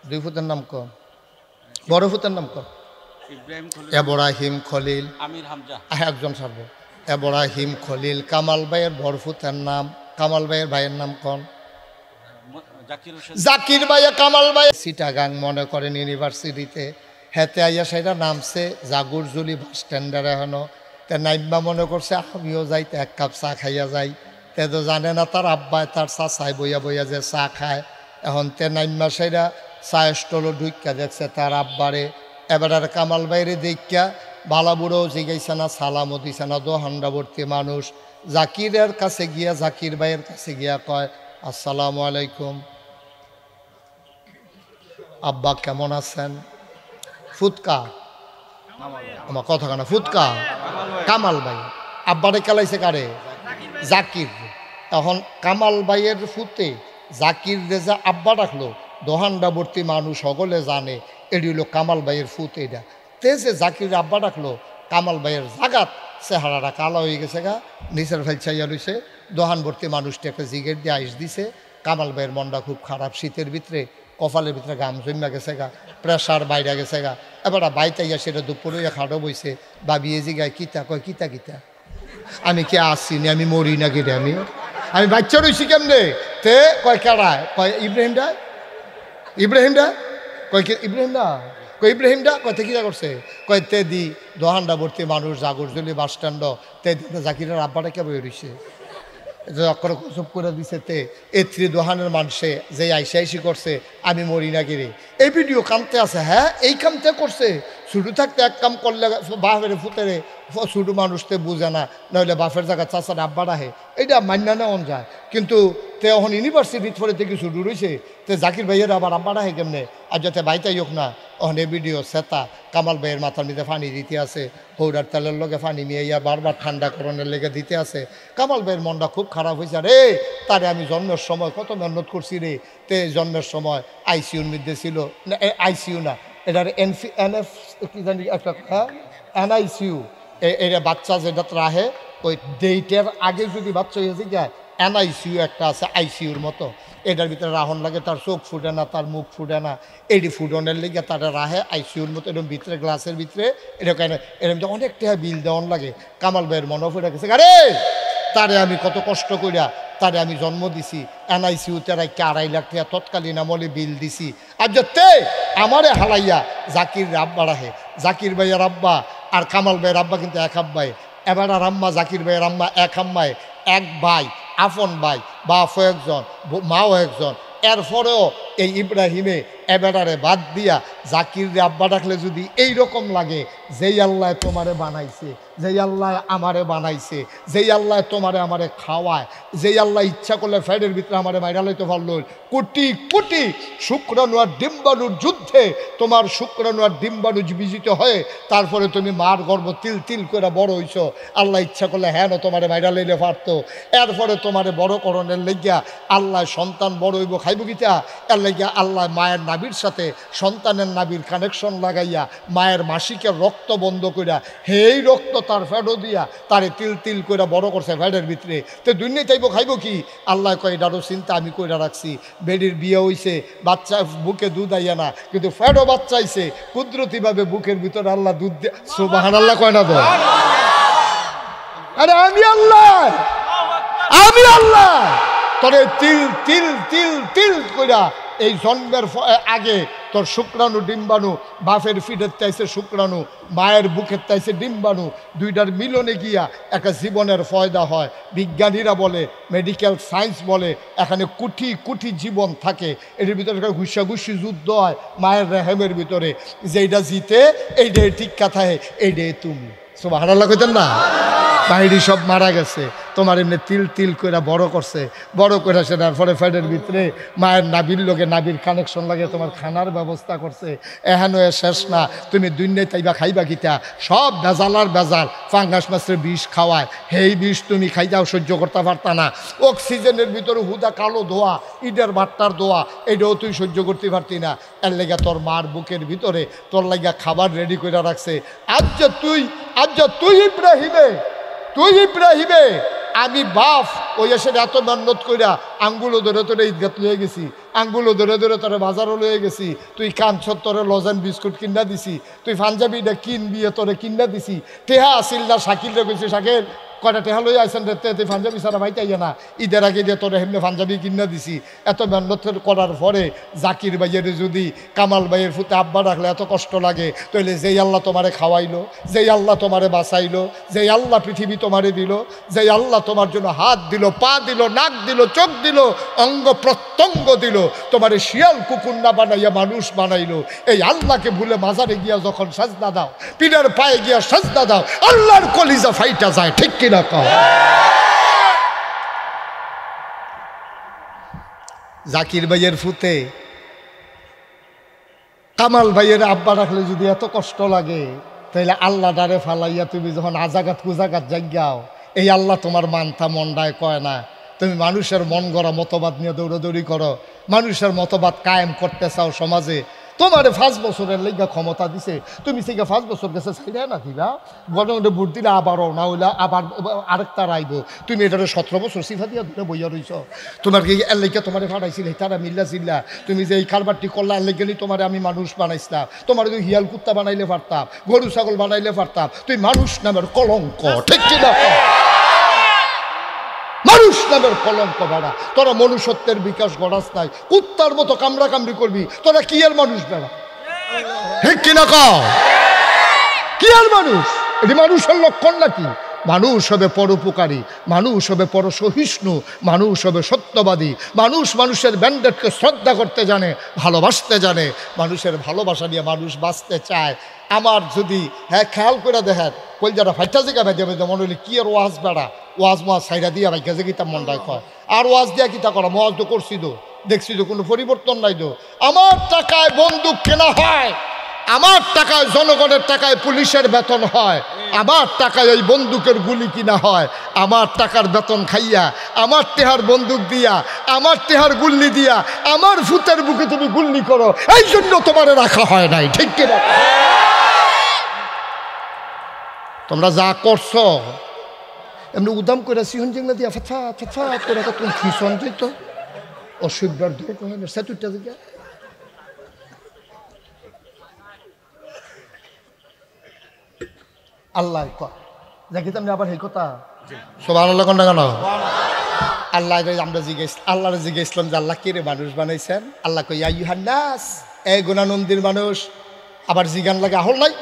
2 ফুটের নাম কম, বড় ফুটের নাম কম। ইব্রাহিম খলিল, আমির হামজা, একজন সার্ব, ইব্রাহিম খলিল। কামাল ভাইয়ের বড় ফুটের নাম, কামাল ভাইয়ের ভাইয়ের নাম কোন? জাকির ভাইয়া। কামাল ভাই চিটাগাং মনে করেন ইউনিভার্সিটিতে, হেতে আইয়া সেটা নামছে জাগুরজুলি বাস স্ট্যান্ডার। এখনো তে নাইম্বা মনে করছে আমিও যাইতে এক কাপ চা খাইয়া যাই। তে তো জানে না তার আব্বায় তার চা চাই বইয়া বইয়া যে চা খায়। এখন তে নাইম্বা সেটা চা স্টলও ঢুকা দেখছে তার আব্বারে। এবার আর কামাল ভাইরে দেখা বালা বুড়ো জিগাইছে না, সালামও দিছে না, দোহান্ডাবর্তী মানুষ। জাকিরের কাছে গিয়া, জাকির ভাইয়ের কাছে গিয়া কয়, আসসালামু আলাইকুম আব্বা, কেমন আছেন? ফুৎকা আমার কথা কানা ফুৎকা কামাল ভাই আব্বারে খেলাইছে কারে জাকির এখন কামাল ভাইয়ের ফুতে জাকির রেজা আব্বা রাখলো দোহান্ডাবর্তী মানুষ সকলে জানে এটি হলো কামাল ভাইয়ের ফুত এটা তে যে জাকির আব্বা রাখলো কামাল ভাইয়ের জাগাত চেহারাটা কালা হয়ে গেছে গা নিচের ফেল চাইয়া রয়েছে দোহানবর্তী মানুষটাকে জিগের দিয়ে আইস দিছে কামাল ভাইয়ের মনটা খুব খারাপ শীতের ভিতরে কপালের ভিতরে গাম জমা গেছে গা প্রেশার বাইরে গেছে গা এবার বাইতাইয়া সেটা দুপুরে খাটো বইছে বাবিয়ে জিগায় কিতা কয় কিতা কিতা আমি কে আসছি নি আমি মরি না কিরে আমি বাচ্চা রয়েছি কেমনে তে কয় কেড়ায় কয় ইব্রাহিমটা ইব্রাহিমটা কয় ইব্রাহিমটা কয় ইব্রাহিমটা কয় তে কিনা করছে কয় তে দি দোহান্ডাবর্তী মানুষ জাগরজলি বাস স্ট্যান্ড তে জাকিরের আব্বাটা কে বই রয়েছে অক্ষর চুপ করে দিছে তে এত্রি দোহানের মানুষে যে আইসি করছে আমি মরি না গিরে এই ভিডিও কামতে আছে হ্যাঁ এই কামতে করছে শুরু থাকতে এক কাম করলে বাপের ফুতেরে ছোটো মানুষতে বুঝে না নইলে বাপের জায়গা চাচার আব্বা রাহে এটা মান্যা নেওয়া যায় কিন্তু তে এখন ইউনিভার্সিটির পরে থেকে শুরু রয়েছে তে জাকির ভাইয়ের আবার আব্বা রাহে কেমনে আর যাতে বাইতাই হোক না ওখানে ভিডিও সেতা কামাল ভাইয়ের মাথার মধ্যে পানি দিতে আছে পৌডার তেলের লগে পানি নিয়ে ইয়া বারবার ঠান্ডা করণের লেগে দিতে আছে কামাল ভাইয়ের মনটা খুব খারাপ হয়েছে রে তারে আমি জন্মের সময় কত মেহনত করছি রে তে জন্মের সময় আইসিউর মধ্যে ছিল না আইসিইউ না এটার এনএফ কি জানি একটা এনআইসিউ এটা বাচ্চা যেটা রাহে ওই ডেটের আগে যদি বাচ্চা হয়েছে গিয়া এনআইসিউ একটা আছে আইসিউর মতো এটার ভিতরে রাহন লাগে তার চোখ ফুটে না তার মুখ ফুটে না এটি ফুটনের লেগে তারা রাহে আইসিউর মতো এরকম ভিতরে গ্লাসের ভিতরে এরকম এরকম অনেক টাকা বিল দেওয়ান লাগে কামাল ভাইয়ের মনে ফুটে গেছে আরে তারে আমি কত কষ্ট করিয়া তারে আমি জন্ম দিছি এনআইসিউতে রাখতে 2.5 লাখ টাকা তৎকালীন আমলে বিল দিছি আর যাতে আমারে হালাইয়া জাকির আব্বা রাহে জাকির ভাইয়ের আব্বা আর কামাল ভাইয়ের আব্বা কিন্তু এক আব্বাই এবার আর আম্মা জাকির ভাইয়ের আম্মা এক আম্মায় এক ভাই আপন ভাই বাপও একজন মাও একজন এরপরেও এই ইব্রাহিমে এবেড়ারে বাদ দিয়া জাকির আব্বা ডাকলে যদি এই রকম লাগে যেই আল্লাহ তোমারে বানাইছে যেই আল্লাহ আমারে বানাইছে যেই আল্লাহ তোমারে আমারে খাওয়ায় যেই আল্লাহ ইচ্ছা করলে ফ্যাডের ভিতরে আমারে মাইরা লইতে পারলো কোটি কোটি শুক্রাণু আর ডিম্বাণুর যুদ্ধে তোমার শুক্রাণু আর ডিম্বাণু বিজিত হয়ে তারপরে তুমি মার গর্ভ তিল তিল করে বড় হইছ আল্লাহ ইচ্ছা করলে হ্যাঁ তোমারে মাইরা লইলে পারতো এরপরে তোমারে বড় করণের লেগিয়া আল্লাহ সন্তান বড় হইব খাইব গীতা এর লেগিয়া আল্লাহ মায়ের নাবির সাথে সন্তানের নাবির কানেকশন লাগাইয়া মায়ের মাসিকের রক্ত বন্ধ করিয়া হেই রক্ত তার ফ্যাডো দিয়া তারে তিল তিল করে বড় করছে ফ্যাডের ভিতরে তো দুনিয়া চাইব খাইব কি আল্লাহ কয় এটারও চিন্তা আমি কইরা রাখছি বেডির বিয়ে হইছে বাচ্চা বুকে দুধ আইয়া না কিন্তু ফ্যাডও বাচ্চা আইছে কুদরতিভাবে বুকের ভিতরে আল্লাহ দুধ দিয়ে সুবহানাল্লাহ কয় না তো আরে আমি আল্লাহ তোরে তিল তিল তিল তিল কইরা এই জন্মের আগে তোর শুক্রাণু ডিম্বাণু বাপের ফিটের চাইছে শুক্রাণু মায়ের বুকের চাইছে ডিম্বাণু দুইটার মিলনে গিয়া একটা জীবনের ফয়দা হয় বিজ্ঞানীরা বলে মেডিকেল সায়েন্স বলে এখানে কোটি কোটি জীবন থাকে এর ভিতরে ঘুষাঘুষি যুদ্ধ হয় মায়ের রেহেমের ভিতরে যেইটা জিতে এইটাই ঠিক কথায় এইটাই তুমি সুবহানাল্লাহ কইতেন না বাইরে সব মারা গেছে তোমার এমনি তিল তিল করে বড় করছে বড় করে সেটার পরে ফ্যাডের ভিতরে মায়ের নাবির লোকে নাবির কানেকশন লাগে তোমার খানার ব্যবস্থা করছে এহেন শেষ না তুমি দুনিয়ায় তাইবা খাইবা কিতা সব ভেজালার ভেজাল ফাঙ্গাস মাছের বিষ খাওয়ায় সেই বিষ তুমি খাইতাও সহ্য করতে পারতা না অক্সিজেনের ভিতরে হুদা কালো ধোয়া ইটের বাট্টার ধোয়া এটাও তুই সহ্য করতে পারতি না এর লেগা তোর মার বুকের ভিতরে তোর লাগা খাবার রেডি করে রাখছে আজ যে তুই ইব্রাহিমে আমি বাপ ওই এসে এত মেহনত কইরা আঙ্গুলো ধরে তোরে ঈদগাত লয়ে গেছি আঙ্গুলো ধরে ধরে তোরে বাজারও লয়ে গেছি তুই কাঞ্চর তোরে লজেন বিস্কুট কিনা দিছি তুই পাঞ্জাবিটা কিনবি তোরে কিনা দিছি টেহা আসিল না শাকিল রে কইছি শাকিল কয়টা টেহা লই আইসেন রে তুই পাঞ্জাবি ছাড়া ভাইতে আইয়া না ঈদের আগে দিয়ে তোরে হেমনে পাঞ্জাবি কিনা দিছি এত মেহনত করার পরে জাকির ভাইয়ের যদি কামাল ভাইয়ের ফুতে আব্বা রাখলে এত কষ্ট লাগে তাহলে যেই আল্লাহ তোমারে খাওয়াইলো যেই আল্লাহ তোমারে বাঁচাইলো যেই আল্লাহ পৃথিবী তোমারে দিল যেই আল্লাহ তোমার জন্য হাত দিল পা দিল নাক দিল চোখ দিল অঙ্গ প্রত্যঙ্গ দিল তোমারে শিয়াল কুকুর না বানাইয়া মানুষ বানাইলো এই আল্লাহকে ভুলে মাজারে গিয়া যখন সাজদা দাও পীরের পায়ে গিয়া সাজদা দাও আল্লাহর কলিজা ফাইটা যায় ঠিক কিনা কও জাকির ভাইয়ের ফুতে কামাল ভাইয়ের আব্বা রাখলে যদি এত কষ্ট লাগে তাইলে আল্লাহ ডারে ফালাইয়া তুমি যখন আজাগাত কুজাগাত জাগাও, এই আল্লাহ তোমার মানতা মন্ডায় কয় না। তুমি মানুষের মন গড়া মতবাদ নিয়ে দৌড়াদৌড়ি করো, মানুষের মতবাদ কায়েম করতে চাও সমাজে। তোমার 5 বছরের লেগা ক্ষমতা দিছে, তুমি সেটা 5 বছর গেছে ছাইড়া না দিবা, গণে ভোট দিলে আবারও না হইলে আবার আরেকটা রাইব। তুমি এটারে 17 বছর সিফা দিয়া ধরে বইয়া রইছ। তোমার কি এর লেগে তোমার ফাটাইছিল তারা মিল্লা চিল্লা, তুমি যে এই কারবারটি করলা এর লেগে তোমার আমি মানুষ বানাইছিলাম। তোমার যদি হিয়াল কুত্তা বানাইলে পারতাম, গরু ছাগল বানাইলে পারতাম। তুই মানুষ নামের কলঙ্ক, ঠিক কিনা? মানুষ নামের কলঙ্ক বেড়া। তোরা মনুষ্যত্বের বিকাশ গড়াস নাই, কুত্তার মতো কামড়া কামড়ি করবি। তোরা কি আর মানুষ বেড়া, ঠিক কিনা? কি আর মানুষ? এটি মানুষের লক্ষণ নাকি? মানুষ হবে পরোপকারী, মানুষ হবে পরসহিষ্ণু, মানুষ হবে সত্যবাদী, মানুষ মানুষের ব্যান্ডেডকে শ্রদ্ধা করতে জানে, ভালোবাসতে জানে, মানুষের ভালোবাসা নিয়ে মানুষ বাঁচতে চায়। আমার যদি খেয়াল করে দেখেন, কই যারা ফাইটা জায়গা ভেজে ভেজে মনে হলে কি আর ওয়াজ বেড়া, ওয়াজ সাইডা দিয়া ভাই গেছে গীতা মনটায় কয়। আর ওয়াজ দিয়া কিতা করা, ওয়াজ তো করছি তো, দেখছি তো, কোনো পরিবর্তন নাই তো। আমার টাকায় বন্দুক কেনা হয়, আমার টাকায় জনগণের টাকায় পুলিশের বেতন হয়, আমার টাকায় ওই বন্দুকের গুলি কিনা হয়। আমার টাকার বেতন খাইয়া, আমার টেহার বন্দুক দিয়া, আমার টেহার গুল্লি দিয়া, আমার ফুতের বুকে তুমি গুল্লি করো, এই জন্য তোমার রাখা হয় নাই, ঠিক কিনা? তোমরা যা করছো এমনি উদাম করে সিহন জেংলা দিয়া ফাথা ফাথা করে তুমি খিসন যেত অসুবিধার দরকার হয় না। সেতুটা দিকে আল্লাহ দেখি তুমি আবার এই কথা সুবহানাল্লাহ কোন কেন? আল্লাহ আমরা আল্লাহরে জিজ্ঞেসলাম যে আল্লাহ কে রে মানুষ বানাইছেন? আল্লাহ কই ইয়া আইয়ুহান নাস, এই গুণানন্দির মানুষ। আবার জিগান লাগে আহল নাই,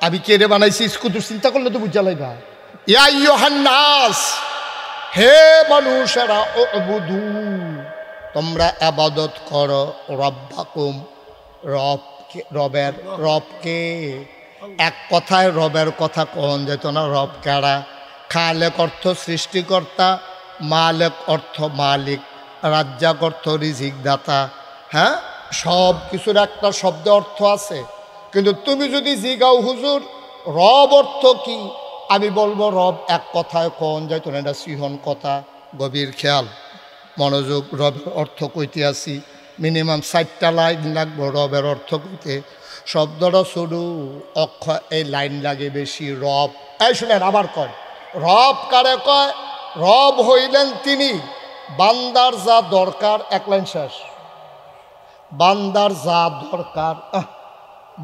আমি কে রে বানাইছি স্কুতুর চিন্তা করলে তো বুঝা লাইবা। ইয়া আইয়ুহান নাস, হে মানুষেরা, উবুদু, তোমরা ইবাদত করো রব্বাকুম, রবকে। এক কথায় রবের কথা কোন যেত না। রব কারা? খালেক অর্থ সৃষ্টিকর্তা, মালেক অর্থ মালিক, রাজ্জাক অর্থ রিজিক দাতা। হ্যাঁ, সব কিছুর একটা শব্দ অর্থ আছে। কিন্তু তুমি যদি জিগাও হুজুর রব অর্থ কি, আমি বলবো রব এক কথায় কোন যেত না, এটা সিহন কথা। গভীর খেয়াল মনোযোগ। রবের অর্থ কইতে আসি, মিনিমাম 4টা লাইন লাগবো রবের অর্থ কইতে। শব্দটা শুরু অক্ষর এই লাইন লাগে বেশি। রব, এই শুনেন আবার কয়, রব কারে কয়? রব হইলেন তিনি বান্দার যা দরকার, এক লাইন শেষ। বান্দার যা দরকার,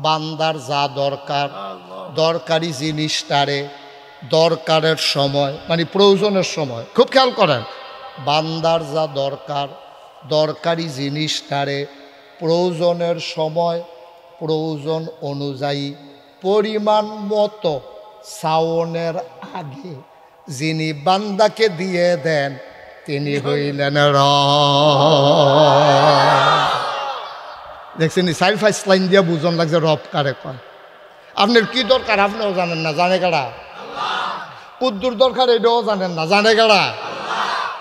বান্দার যা দরকার, দরকারি জিনিসটারে দরকারের সময় মানে প্রয়োজনের সময়, খুব খেয়াল করেন, বান্দার যা দরকার, দরকারি জিনিসটারে প্রয়োজনের সময় প্রয়োজন অনুযায়ী পরিমাণ মতো সাওনের আগে যিনি বান্দাকে দিয়ে দেন তিনি হইলেন রব। দেখছেন 4-5 লাইন দিয়ে বুঝন লাগছে রব কারে কয়। আপনার কি দরকার আপনিও জানেন না, জানে কারা? কুদ্দুর দরকার এটাও জানেন না, জানে কারা?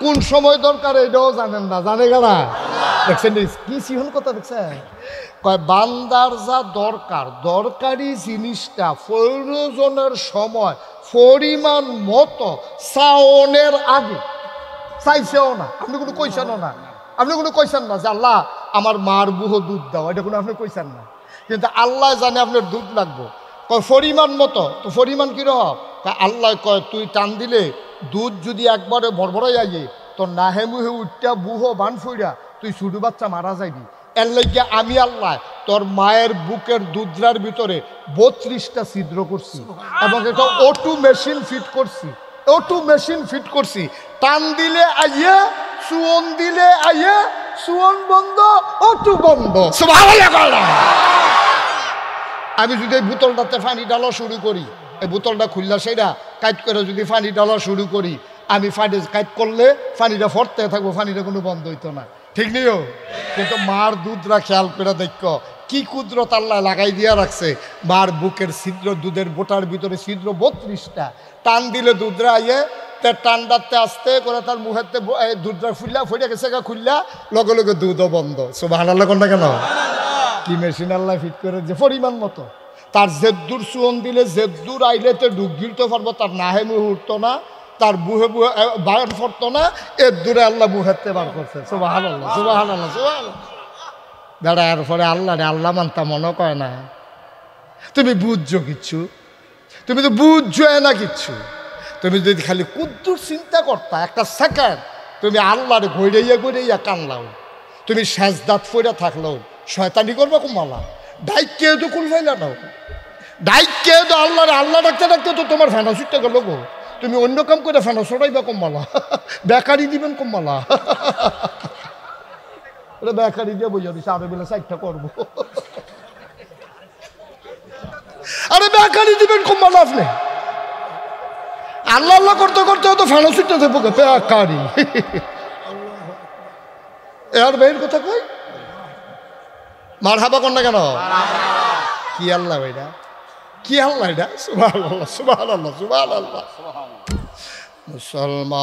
কোন সময় দরকার এটাও জানেন না, জানে কারা? দেখছেন কি সিহন কথা, দেখছেন? কয় বান্দার যা দরকার, দরকারি জিনিসটা প্রয়োজনের সময় পরিমাণ মতো সাওনের আগে চাইছেও না। আপনি কোনো কইছেনও না, আপনি কোনো কইছেন না যে আল্লাহ আমার মার বুহ দুধ দাও, এটা কোনো আপনি কইছেন না। কিন্তু আল্লাহ জানে আপনার দুধ লাগবো, কয় পরিমাণ মতো। তো পরিমাণ কীরকম? আল্লাহ কয় তুই টান দিলে দুধ যদি একবারে ভরভরাই আইয়ে তোর নাহে মুহে উঠটা বুহ বান ফুইরা তুই ছোটো বাচ্চা মারা যাইবি। এর লাগে আমি আল্লাহ তোর মায়ের বুকের দুধরার ভিতরে 32টা ছিদ্র করছি এবং এটা অটো মেশিন ফিট করছি, অটো মেশিন ফিট করছি। টান দিলে আইয়ে, সুয়ন দিলে আইয়ে, সুয়ন বন্ধ, অটো বন্ধ। আমি যদি এই বোতলটাতে পানি ডালা শুরু করি, এই বোতলটা খুললা সেটা কাইট করে যদি পানি ডালা শুরু করি, আমি পানি কাইট করলে পানিটা ফরতে থাকবো, পানিটা কোনো বন্ধ হইতো না, ঠিক নিও। কিন্তু মার দুধরা খেয়াল করে দেখো কি কুদরত আল্লাহ লাগাই দিয়া রাখছে। মার বুকের ছিদ্র, দুধের বোটার ভিতরে ছিদ্র 32টা। টান দিলে দুধরা আইয়ে, তার টান্ডাতে আসতে করে তার মুখেতে দুধরা ফুললা ফুটে গেছে, খুললা লগে লগে দুধও বন্ধ। সুবহানাল্লাহ কোনটা কেন? কি মেশিন আল্লাহ ফিট করে যে পরিমাণ মতো। তার জেদ্দুর সুয়ন দিলে জেদ্দুর আইলেতে ডুব গিলতে পারবো, তার নাহে মুহূর্ত না, তার বুহে বুহে বায়ন পড়তো না, এর দূরে আল্লাহ মুহেতে বার করছে। সুবহানাল্লাহ, সুবহানাল্লাহ, সুবহানাল্লাহ। দাঁড়া, এরপরে আল্লাহ রে আল্লাহ মানতা মনে কয় না। তুমি বুঝছো কিচ্ছু? তুমি তো বুঝছো না কিচ্ছু। তুমি যদি খালি কুদ্দুর চিন্তা করতা একটা সেকেন্ড, তুমি আল্লাহরে ঘইরাইয়া ঘইরাইয়া কানলাও, তুমি সেজদাত ফইরা থাকলেও শয়তানি করবা কুমালা, ডাইকে তো কুল ফাইলা নাও, ডাইকে তো আল্লাহরে আল্লাহ ডাকতে ডাকতে তো তোমার ফেনা ছুটতে গেল গো। তুমি অন্য কাম করে ফেনা ছড়াইবা কমলা, বেকারি দিবেন কমলা। বেকারি দিয়ে বইয়া দিছে, আরো বেলা সাইডটা করবো। আরে বেকারি দিবেন কমলা আপনি, আল্লাহ আল্লাহ করতে করতে তো ফেনা ছুটতে দেবো বেকারি। এর বাইরের কথা কই মার হাবা কর না কেন? কি আল্লাহ ভাইরা, কি আল্লাহ এটা? সুবহানাল্লাহ, সুবহানাল্লাহ, সুবহানাল্লাহ। মুসলমান,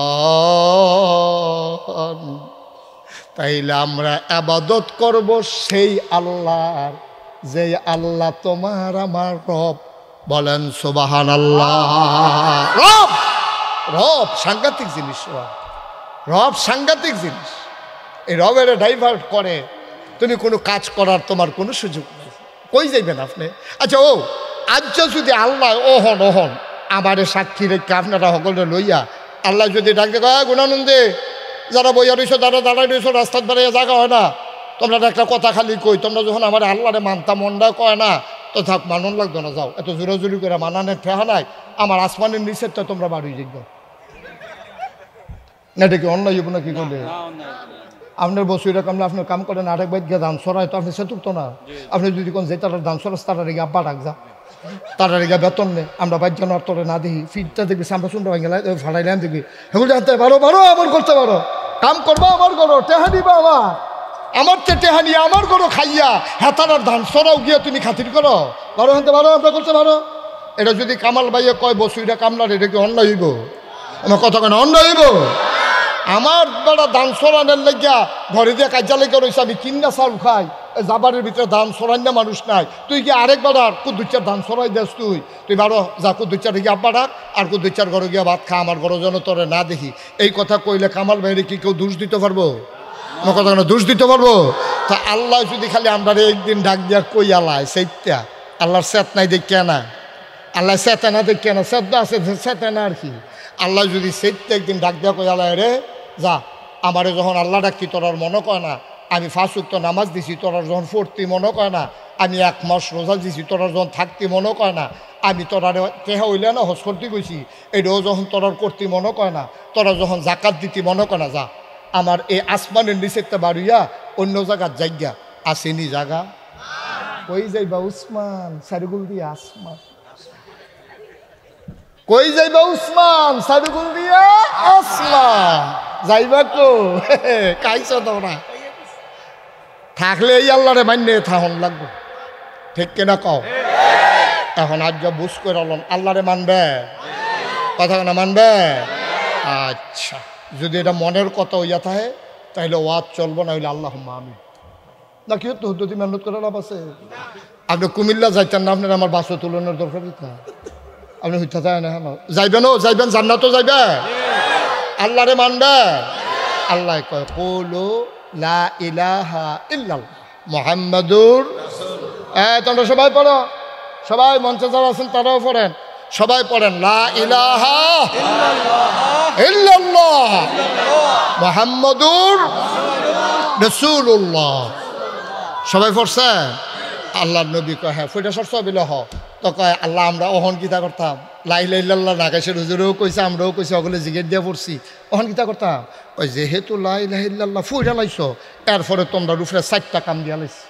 তাইলে আমরা ইবাদত করব সেই আল্লাহর, যে আল্লাহ তোমার আমার রব। বলেন সুবহানাল্লাহ। রব, রব সাংঘাতিক জিনিস। রব সাংঘাতিক জিনিস। এই রবের ডাইভার্ট করে তুমি কোনো কাজ করার তোমার কোনো সুযোগ নেই। কই যাইবেন আপনি? আচ্ছা, ও আজ যদি আল্লাহ ওহন আমারে সাক্ষী রেখে আপনারা সকলে লইয়া আল্লাহ যদি ডাকতে কয়, গুণানন্দে যারা বইয়া রয়েছো, যারা দাঁড়াই রয়েছো, রাস্তার বেড়াইয়া জায়গা হয় না, তোমরা একটা কথা খালি কই, তোমরা যখন আমার আল্লাহরে মানতা মনটা কয় না, তো থাক মানন লাগতো না, যাও। এত জোরাজুরি করে মানানের ঠেহা নাই, আমার আসমানের নিচের তো তোমরা বাড়ি যাইব না। এটা কি অন্যায় হইব না? কি করলে আপনার বসুরা কামলে আপনার কাম করেন, আরেক বাইক গিয়ে ধান সরাই তো আপনি সেতুক তো না। আপনি যদি কোন যে তার ধান সরাস, তারা রেগে আব্বা ডাক যা, তারা রেগে বেতন নেই, আমরা বাইক যেন আর তোরে না দেখি, ফিটটা দেখবি সামরা শুনতে ভাই গেলে ফাড়াইলাম দেখবি, সেগুলো জানতে পারো পারো আমার করতে পারো, কাম করবো আমার করো, টেহা দিবা আমার টেহা নিয়ে আমার করো খাইয়া, হ্যাঁ তার ধান সরাও গিয়ে তুমি খাতির করো, পারো হানতে পারো, আমরা করতে পারো। এটা যদি কামাল ভাইয়া কয় বসুইটা কামলার, এটা কি অন্যায় হইব? আমার কথা কেন অন্যায় হইব? আমার বেড়া ধান সরানের লাগিয়া ঘরে দিয়ে কাজা লেগে রয়েছে, আমি কিনা চাল খাই, জাবারের ভিতরে ধান সরান না মানুষ নাই, তুই কি আরেক বেড়ার কুদ্দুচার ধান সরাই দেস, তুই বারো যা কুদ্দুচার গিয়ে আব্বা ডাক, আর কুদ্দুচার ঘরে গিয়া ভাত খা, আমার ঘরে যেন তোরে না দেখি। এই কথা কইলে কামাল ভাইরে কি কেউ দোষ দিতে পারবো? আমার কথা কেন দোষ দিতে পারবো? তা আল্লাহ যদি খালি আমরা একদিন ডাক দিয়া কই আলায় সেইটা আল্লাহর সেত নাই দেখে না, আল্লাহ সেতে না দেখে না, সেদ্ধ আছে সেতে না আর কি। আল্লাহ যদি সেইটা একদিন ডাক দিয়া কই আলায়, রে যা, আমারে যখন আল্লাহ ডাকি তোর আর মনে কয় না, আমি 5 ওয়াক্ত নামাজ দিছি তোর যখন পড়তি মনে কয় না, আমি 1 মাস রোজা দিছি তোর যখন থাকতে মনে কয় না, আমি তোরা কেহা হইলে না হজ করতে গেছি এটাও যখন তোর করতে মনে কয় না, তোরা যখন জাকাত দিতে মনে কয় না, যা আমার এই আসমানের নিচেরটা বাড়িয়া অন্য জায়গার জায়গা আসেনি জায়গা, কই যাইবা উসমান সারিগুল দিয়ে আসমান, কই যাইবা উসমান সারিগুল দিয়া আসমান, যাইবা কো কাইছো তোমরা? থাকলে এই আল্লাহরে মান্যে থাহন লাগবো, ঠিক কিনা কও? এখন আজ যা বুঝ করে আল্লাহরে মানবে, কথা না মানবে? আচ্ছা, যদি এটা মনের কথা হইয়া থাকে তাহলে ওয়াজ চলবো, না হইলে আল্লাহ আমি না কি হতো যদি মেহনত করে লাভ আছে। আপনি কুমিল্লা যাইতেন না, আপনার আমার বাসও তুলনের দরকার দিতে, আপনি হইতে চায় না, হ্যাঁ যাইবেন, ও যাইবেন, জান্নাতও যাইবে, আল্লাহরে মানবে। আল্লাহ কয় কুলু লা ইলাহা ইল্লাল্লাহ মুহাম্মাদুর, তোমরা সবাই পড়ো, সবাই মঞ্চে যারা আছেন তারাও পড়েন, সবাই পড়েন লা ইলাহা ইল্লাল্লাহ মুহাম্মাদুর রাসূলুল্লাহ। সবাই পড়ছে? আল্লাহর নবী কয় হ্যাঁ ফইটা সরছ বিলে হ, তো কয় আল্লাহ আমরা অহন কিতা করতাম, লা ইলাহা ইল্লাল্লাহ নাকাশের হুজুরেও কইছে, আমরাও কইছি, ওগুলো জিগের দিয়ে পড়ছি, অহন কিতা করতাম, ওই যেহেতু লা ইলাহা ইল্লাল্লাহ ফইটা লাইছো, এরপরে তোমরা রুফরে 4টা কাম দিয়া লাইছি,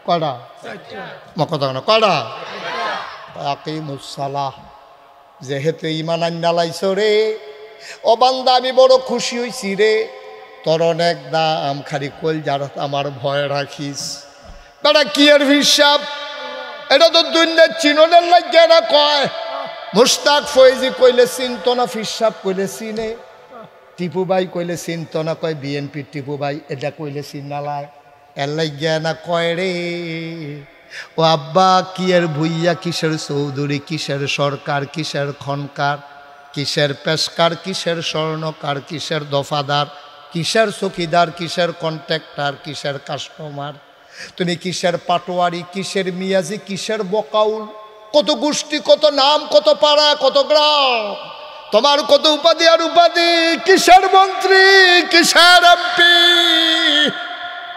কয়টা? কথা না কয়টা? আকিমুস সালাহ, যেহেতু ইমান আন্না লাইছো রে ও বান্দা, আমি বড় খুশি হইছি রে, তোর অনেক দাম, খালি কল যার আমার ভয় রাখিস। বেটা কি এর হিসাব? এটা তো দুনিয়ার চিননের লাগে না কয়। মুশতাক ফৈজি কইলে চিনত না, ফিসাব কইলে চিনে, টিপু ভাই কইলে চিনত না, কয় বিএনপির টিপু ভাই, এটা কইলে চিনালায়, এর লাগিয়া না কয় রে ও আব্বা কিয়ের ভুইয়া, কিসের চৌধুরী, কিসের সরকার, কিসের খনকার, কিসের পেশকার, কিসের স্বর্ণকার, কিসের দফাদার, কিসের চকিদার, কিসের কন্ট্রাক্টর, কিসের কাস্টমার, তুমি কিসের পাটোয়ারি, কিসের মিয়াজি, কিসের বকাউল, কত গোষ্ঠী, কত নাম, কত পাড়া, কত গ্রাম, তোমার কত উপাধি আর উপাধি, কিসের মন্ত্রী, কিসের এমপি,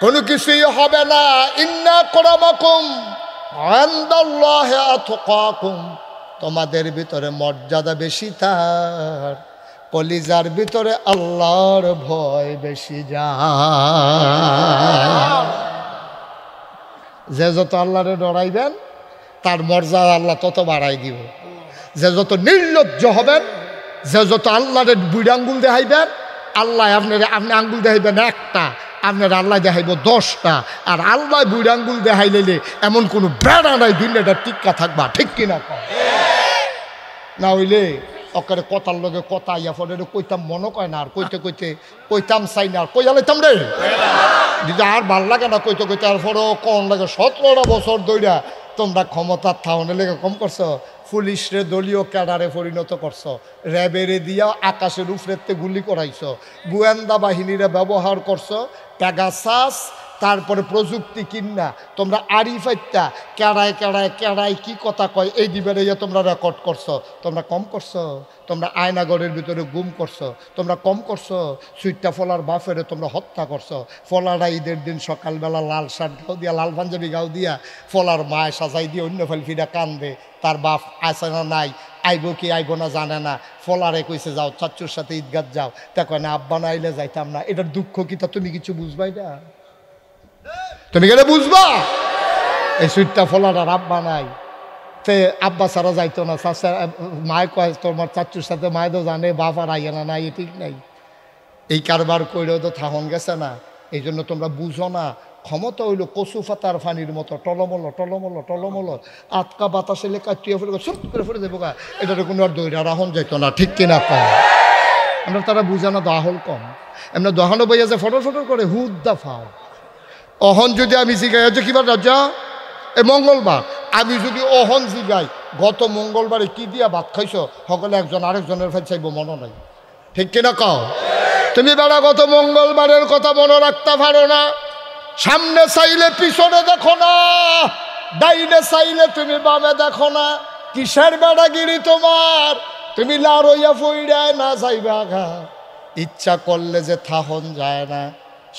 কোনো কিছুই হবে না। ইন্না আকরামাকুম ইনদাল্লাহি আতকাকুম, তোমাদের ভিতরে মর্যাদা বেশি তার কলিজার ভিতরে আল্লাহর ভয় বেশি যায়। যে যত আল্লাহরে ডরাইবেন তার মর্যাদা আল্লাহ তত বাড়াই দিব। যে যত নির্লজ্জ হবেন, যে যত আল্লাহরে বুড়ি আঙ্গুল দেখাইবেন, আল্লাহ আপনি আঙ্গুল দেখাইবেন একটা, আপনার আল্লাহ দেখাইব 10টা। আর আল্লাহ বুড়ি আঙ্গুল দেখাই লইলে এমন কোনো বেড়া নাই দুনিয়াটা টিক্কা থাকবা, ঠিক কিনা? না হইলে ওকে কথার লগে কথা ইয়া ফলে কইতাম মনে কয় না, আর কইতে কইতে কইতাম চাই না, আর কইয়া লাইতাম রে দিদি, আর ভাল লাগে না কইতে কইতে। আর পরেও কম লাগে 17টা বছর ধইরা তোমরা ক্ষমতার থাউনের লেগে কম করছো, পুলিশরে দলীয় ক্যাডারে পরিণত করছো, র্যাবেরে দিয়া আকাশের উপরেতে গুলি করাইছো, গোয়েন্দা বাহিনীরে ব্যবহার করছো, প্যাগাসাস, তারপরে প্রযুক্তি কিনা তোমরা আরিফাইতা কেড়ায় কেড়ায় কেড়ায় কি কথা কয় এই দিবের তোমরা রেকর্ড করছো। তোমরা কম করছো, তোমরা আয়নাগরের ভিতরে গুম করছো, তোমরা কম করছো, সুইটটা ফলার বাফেরে তোমরা হত্যা করছো। ফলারা ঈদের দিন সকালবেলা লাল শার্ট গাও দিয়া, লাল পাঞ্জাবি গাও দিয়া ফলার মায় সাজাই দিয়ে অন্য ফেলফিরা কান্দে, তার বাপ আছে না নাই, আইব কি আইব না জানে না। ফলারে কইছে যাও চাচ্চুর সাথে ঈদগাহ যাও, তা কয় না আব্বা না আইলে যাইতাম না। এটার দুঃখ কি তা তুমি কিছু বুঝবাই না? তুমি গেলে বুঝবা এই সুইটটা ফলার আব্বা নাই, তে আব্বা ছাড়া যাইতো না। মায় কয় তোমার চাচ্চুর সাথে মায় তো জানে বাপ আর আইয়া না, নাই ঠিক নাই। এই কারবার কইলেও তো থাহন গেছে না, এই জন্য তোমরা বুঝো না। ক্ষমতা হইল কচু পাতার ফানির মতো টলমল টলমল টলমল, আটকা বাতাসে লেখা টিয়া ফেলে সুপ করে ফেলে দেবো গা, এটার কোনো আর দইরা রাহন যাইতো না, ঠিক কিনা কম? আমরা তারা বুঝানো দাহল কম, এমনি দহানো বইয়া যে ফটো ফটো করে হুদ্দা ফাও। অহন যদি আমি জিগাই যে কিবার রাজা এই মঙ্গলবার, আমি যদি অহন জিগাই গত মঙ্গলবারে কি দিয়া ভাত খাইছ, সকলে একজন আরেকজনের ফেল চাইব মনে নাই, ঠিক কিনা কও? তুমি বেড়া গত মঙ্গলবারের কথা মনে রাখতে পারো না, সামনে চাইলে পিছনে দেখো না, ডাইনে চাইলে তুমি বামে দেখো না। কিসের বেড়াগিরি তোমার? তুমি লাড়ইয়া ফইড়ায় না যাইবা ঘা, ইচ্ছা করলে যে থাহন যায় না।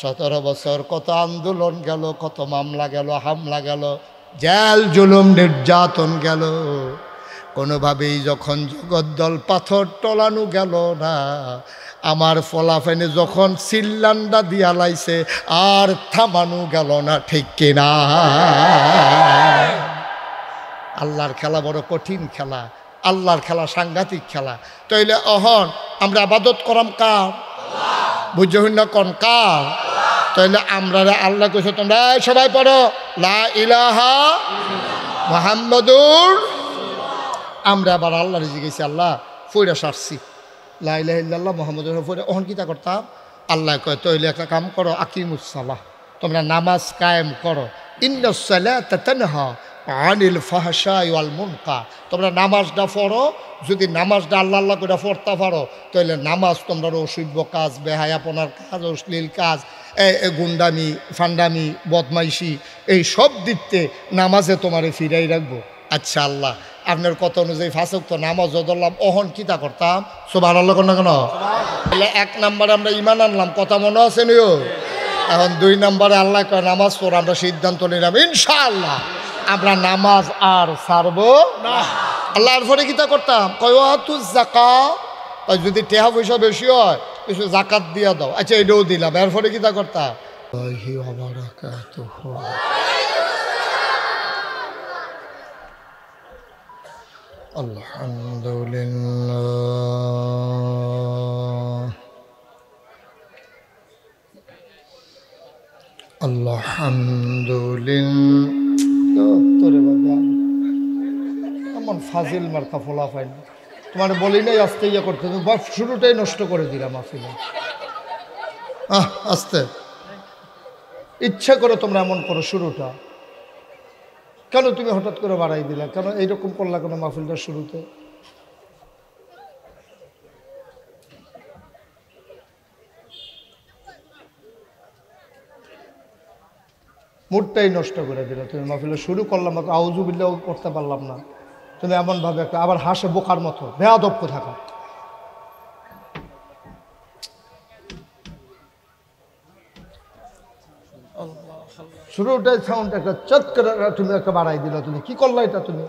17 বছর কত আন্দোলন গেল, কত মামলা গেল, হামলা গেল, জেল জুলুম নির্যাতন গেল, কোনোভাবেই যখন জগদ্দল পাথর টলানো গেল না, আমার ফলাফেনে যখন সিল্লান্ডা দিয়া লাইছে আর থামানো গেল না, ঠিক কিনা? আল্লাহর খেলা বড় কঠিন খেলা, আল্লাহর খেলা সাংঘাতিক খেলা। তাইলে অহন আমরা আবাদত করাম কার? বুঝতে হইন না কোন কার? তাইলে আমরা আল্লাহ কইছে তোমরা সবাই পড়ো লা ইলাহা মুহাম্মাদুর। আমরা আবার আল্লাহর জিজ্ঞেস আল্লাহ ফইরা সারছি লা ইলাহা ইল্লাল্লাহ মুহাম্মাদুর ফইরা, অহন কিতা করতাম? আল্লাহ কয় তাইলে একটা কাম করো, আকিমুস সালাহ, তোমরা নামাজ কায়েম করো। ইন্নাস সালাতা তানহা আনিল ফাহশাই ওয়াল মুনকার, তোমরা নামাজটা পড়ো। যদি নামাজটা আল্লাহ আল্লাহ করে পড়তে পারো তাহলে নামাজ তোমরা অসভ্য কাজ, বেহায়াপনার কাজ, অশ্লীল কাজ, গুন্ডামি, ফান্ডামি, বদমাইশি, এই সব দিকতে নামাজে তোমারে ফিরাই রাখবো। আচ্ছা আল্লাহ আপনার কত অনুযায়ী ফাঁসক তো নামাজও ধরলাম, অহন কিতা করতাম? সুবহানাল্লাহ না কেন? তাহলে 1 নম্বরে আমরা ইমান আনলাম, কথা মনে আছে নিও। এখন 2 নম্বরে আল্লাহ কয় নামাজ পড়ো, আমরা সিদ্ধান্ত নিলাম ইনশাআল্লাহ আমরা নামাজ আর ছাড়বো না। আল্লাহর পরে কিতা করতাম? কয় তু যাকাত, যদি টেহা পয়সা বেশি হয় কিছু জাকাত দিয়া দাও। আচ্ছা এটাও দিলাম, এরপরে কিতা করতাম? আলহামদুলিল্লাহ আলহামদুলিল্লাহ। তোরে বাবা এমন ফাজিল মার্কা ফোলা পাই না, তোমার বলি নাই আস্তে ইয়ে করতে, তুমি শুরুটাই নষ্ট করে দিলাম। আসলে আস্তে ইচ্ছা করে তোমরা এমন করো শুরুটা, কেন তুমি হঠাৎ করে বাড়াই দিলা, কেন এইরকম করলা কেন মাহফিলটার শুরুতে? মুডটাই নষ্ট করে দিলা তুমি। মাহফিলটা শুরু করলাম মাত্র আউযুবিল্লাহ করতে পারলাম না, তুমি এমনভাবে একটা আবার হাসে বোকার মতো, বেয়াদব কোথাকার। শুরুটাই সাউন্ড একটা চট করে তুমি একটা বাড়াই দিলা, তুমি কি করলা এটা? তুমি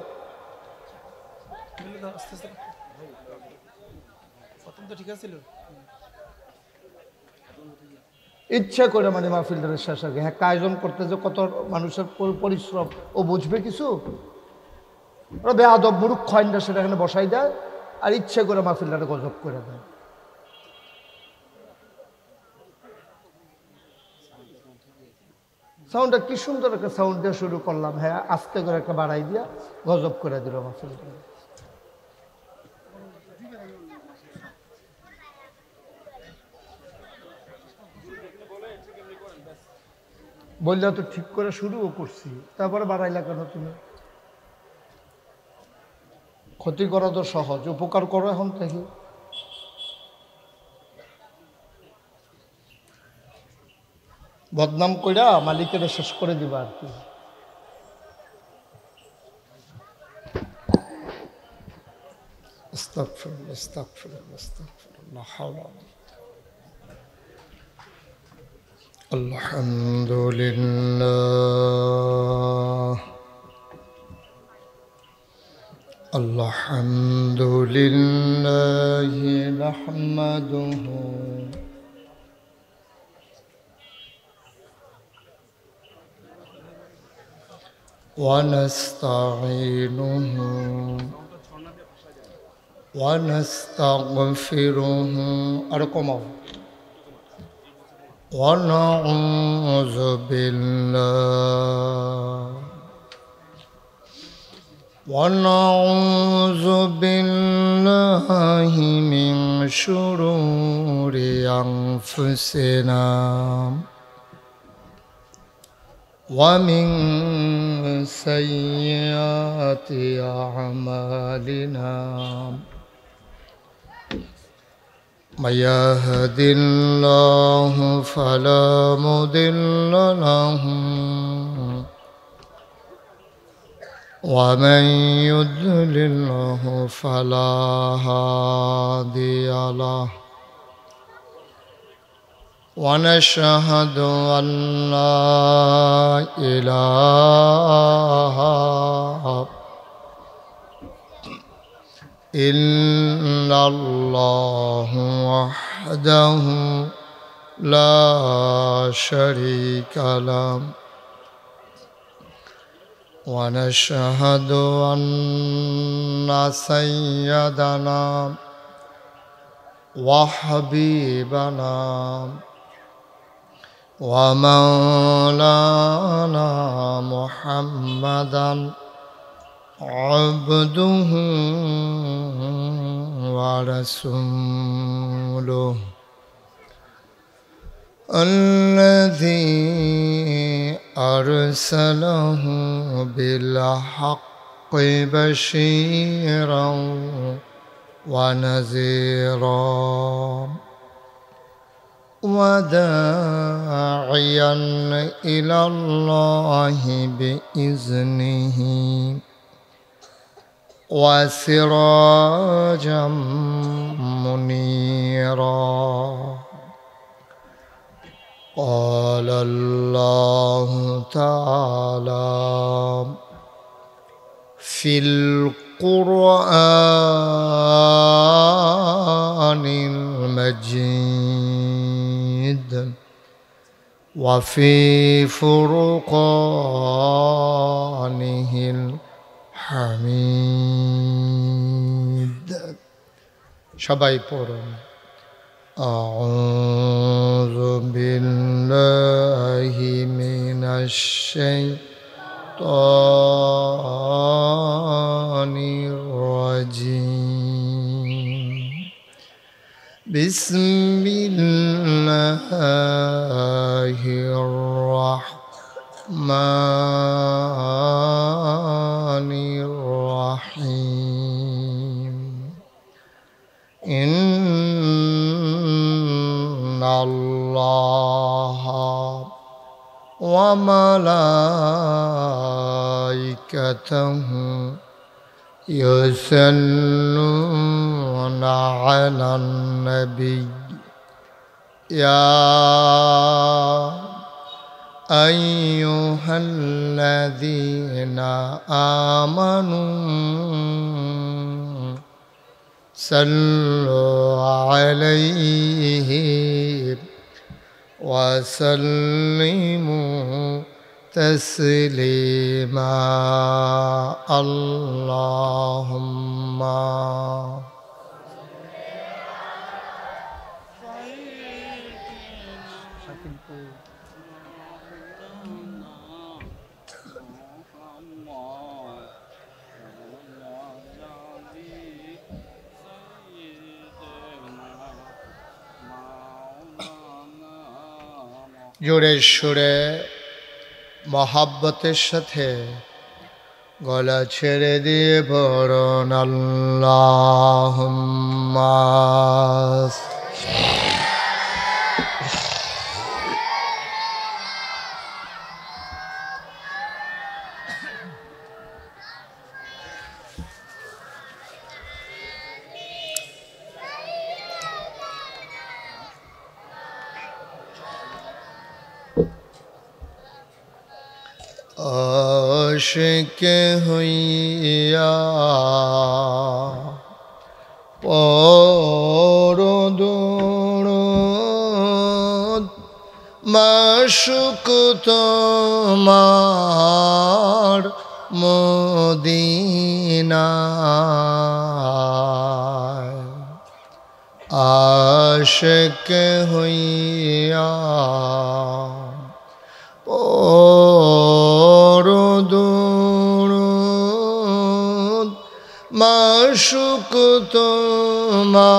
ইচ্ছা করে মানে মাহফিলটার শেষ আগে হ্যাঁ আয়োজন করতে যে কত মানুষের পরিশ্রম ও বুঝবে কিছু? ওরা বেয়াদব মুরুখ খয়নটা সেটা এখানে বসাই দেয় আর ইচ্ছে করে মাহফিলটাকে গজব করে দেয়। সাউন্ডটা কি সুন্দর একটা সাউন্ড দিয়ে শুরু করলাম, হ্যাঁ আস্তে করে একটা বাড়াই দিয়া গজব করে দিল মাহফিলটা। বললে তো ঠিক করে শুরুও করছি, তারপরে বাড়াইলা কেন তুমি? ক্ষতি করা তো সহজ, উপকার করো এখন থেকে। বদনাম কইরা মালিকের শেষ করে দিবা আর কি। আস্তাগফিরুল্লাহ, আস্তাগফিরুল্লাহ, আস্তাগফিরুল্লাহ, হাওলা। আলহামদুলিল্লাহ, আলহামদুলিল্লাহ নাহমাদুহু ওয়া নাস্তাঈনুহু ওয়া নাস্তাগফিরুহু। আর কমাও। ওয়া নাউযু বিল্লাহ ونعوذ بالله من شرور أنفسنا ومن سيئات أعمالنا من يهد الله فلا مضل له ومن يضلله فلا هادي له ونشهد أن لا إله إلا الله وحده لا شريك له ونشهد أن سيدنا وحبيبنا ومولانا محمدا عبده ورسوله الذي أرسله بالحق بشيرا ونذيرا وداعيا إلى الله بإذنه وسراجا منيرا. قال الله تعالى في القرآن المجيد وفي فرقانه الحميد. সবাই পড়ুন أعوذ بالله من الشيطان الرجيم. بسم الله الرحمن الله وملائكته يصلون على النبي يا أيها الذين آمنوا صلوا عليه وسلموا تسليما اللهم জোরে সুরে মহাব্বতের সাথে গলা ছেড়ে দিয়ে পড়ুন আল্লাহুম্মা আশিক হইয়া পরদুরুদ মাশুক তোমার মদিনায় আশিক হইয়া পরদুরুদ মাশুক তোমার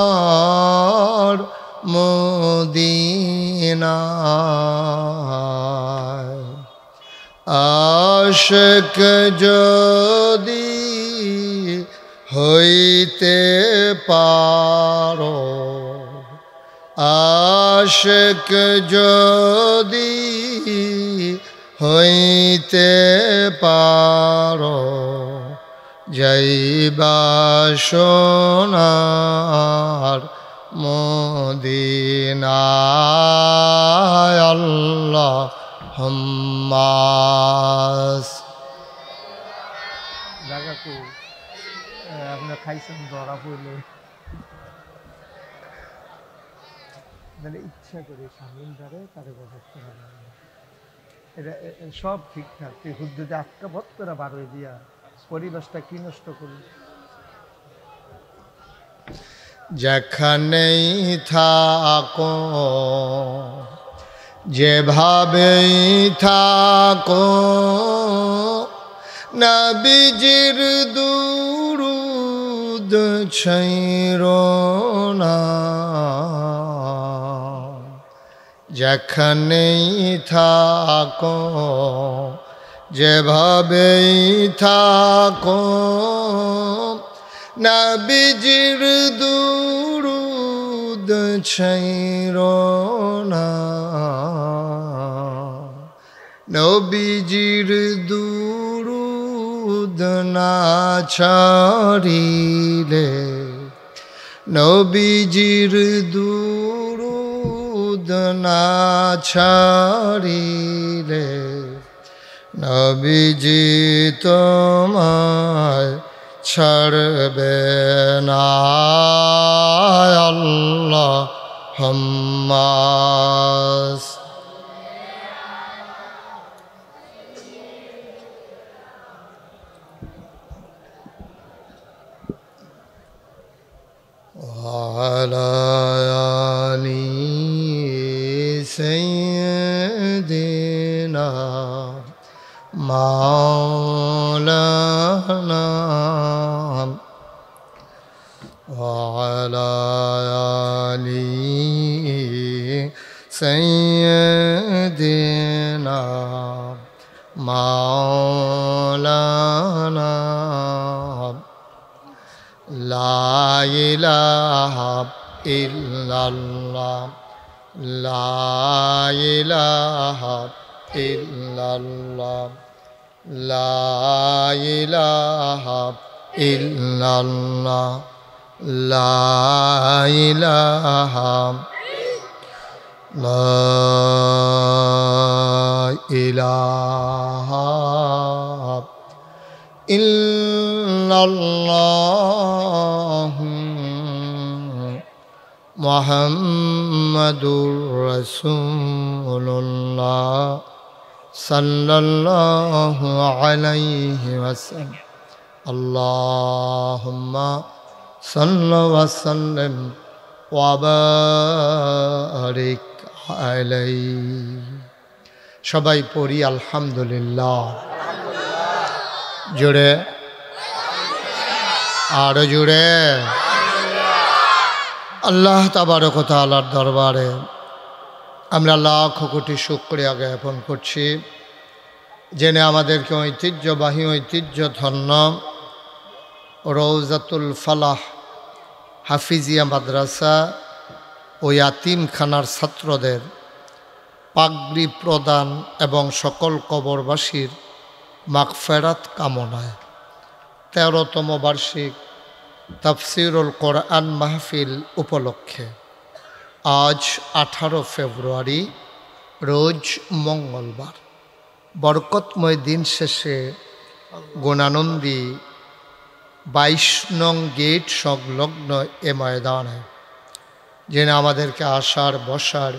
মদিনায় আশিক যদি হইতে পারো আশিক যদি হইতে পারো যাইবা সোনার মদিনায় আল্লাহুম্মা জায়গা কো আপনারা খাইছেন ধরা পড়লে মানে ইচ্ছা করে স্বামীন দ্বারে তারে বসত করা এটা সব ঠিকঠাক তুই হুদ্দুতে আটকা বত করে বার হয়ে দিয়া পরিবেশটা কি নষ্ট করলি যেখানেই থাকো যেভাবেই থাকো নবীজির দুরুদ ছাইরো না যেখানেই থাকো যেভাবেই থাকো নবীজির দুরুদ ছাইরো না নবীজির দুরুদ না ছাড়িলে নবীজির দুরুদ না ছাড়িলে নবীজি তোমায় ছাড়বে না আল্লাহুম্মা وعلى آل سيدنا مولانا وعلى آل سيدنا مولانا لا إله إلا الله লা ইলাহা ইল্লাল্লাহ লা ইলাহা ইল্লাল্লাহ লা ইলাহা লা ইলাহা ইল্লাল্লাহ মুহাম্মাদুর রাসূলুল্লাহ সাল্লাল্লাহু আলাইহি ওয়াসাল্লাম আল্লাহুম্মা সাল্লি ওয়া সাল্লিম ওয়া বারিক আলাইহি। সবাই পড়ি আলহামদুলিল্লাহ। জোরে, আরো জোরে। আল্লাহ তাবারক ওয়া তাআলার দরবারে আমরা লাখ কোটি শুকরিয়া জ্ঞাপন করছি, জেনে আমাদেরকে ঐতিহ্যবাহী ঐতিহ্যধন্য রওজাতুল ফালাহ হাফিজিয়া মাদ্রাসা ও ইয়াতিমখানার ছাত্রদের পাগড়ি প্রদান এবং সকল কবরবাসীর মাগফিরাত কামনায় ১৩তম বার্ষিক তাফসীরুল কোরআন মাহফিল উপলক্ষে আজ ১৮ ফেব্রুয়ারি রোজ মঙ্গলবার বরকতময় দিন শেষে গুণানন্দী ২২ নং গেট সংলগ্ন এ ময়দানে যিনি আমাদেরকে আসার বসার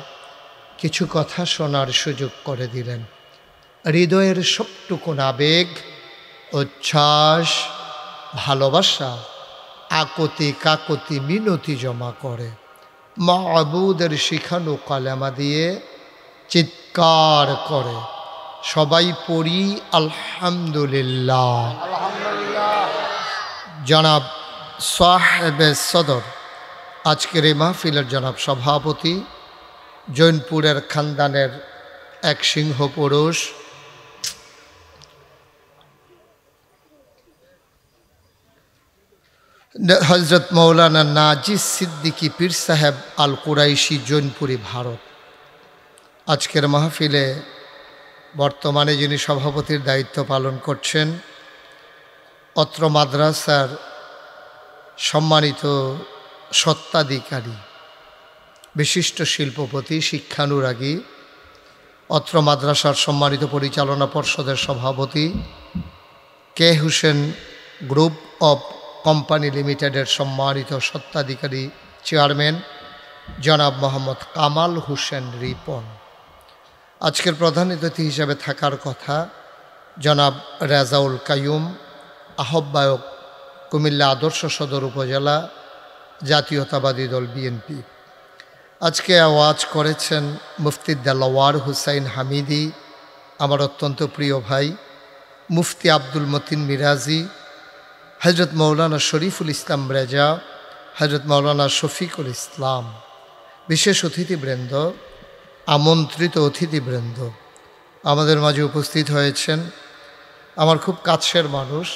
কিছু কথা শোনার সুযোগ করে দিলেন, হৃদয়ের সবটুকুন আবেগ, উচ্ছ্বাস, ভালোবাসা, আকতি কাকতি মিনতি জমা করে মাবুদের শিখানো কালেমা দিয়ে চিৎকার করে সবাই পড়ি আলহামদুলিল্লাহ। জনাব সাহেবে সদর, আজকের এই মাহফিলের জনাব সভাপতি, জৈনপুরের খানদানের এক সিংহ পুরুষ, হজরত মৌলানা নাজিস সিদ্দিকী পীর সাহেব আল কুরাইশি, জৈনপুরি, ভারত। আজকের মাহফিলে বর্তমানে যিনি সভাপতির দায়িত্ব পালন করছেন অত্র মাদ্রাসার সম্মানিত স্বত্বাধিকারী, বিশিষ্ট শিল্পপতি, শিক্ষানুরাগী, অত্র মাদ্রাসার সম্মানিত পরিচালনা পর্ষদের সভাপতি, কে হুসেন গ্রুপ অব কোম্পানি লিমিটেডের সম্মানিত স্বত্বাধিকারী চেয়ারম্যান জনাব মোহাম্মদ কামাল হোসেন রিপন। আজকের প্রধান অতিথি হিসেবে থাকার কথা জনাব রেজাউল কাইয়ুম, আহ্বায়ক, কুমিল্লা আদর্শ সদর উপজেলা, জাতীয়তাবাদী দল বিএনপি। আজকে আওয়াজ করেছেন মুফতি দেলাওয়ার হুসাইন হামিদি, আমার অত্যন্ত প্রিয় ভাই, মুফতি আব্দুল মতিন মিরাজি, হজরত মৌলানা শরীফুল ইসলাম রেজা, হজরত মৌলানা শফিকুল ইসলাম, বিশেষ অতিথিবৃন্দ, আমন্ত্রিত অতিথিবৃন্দ আমাদের মাঝে উপস্থিত হয়েছেন। আমার খুব কাছের মানুষ,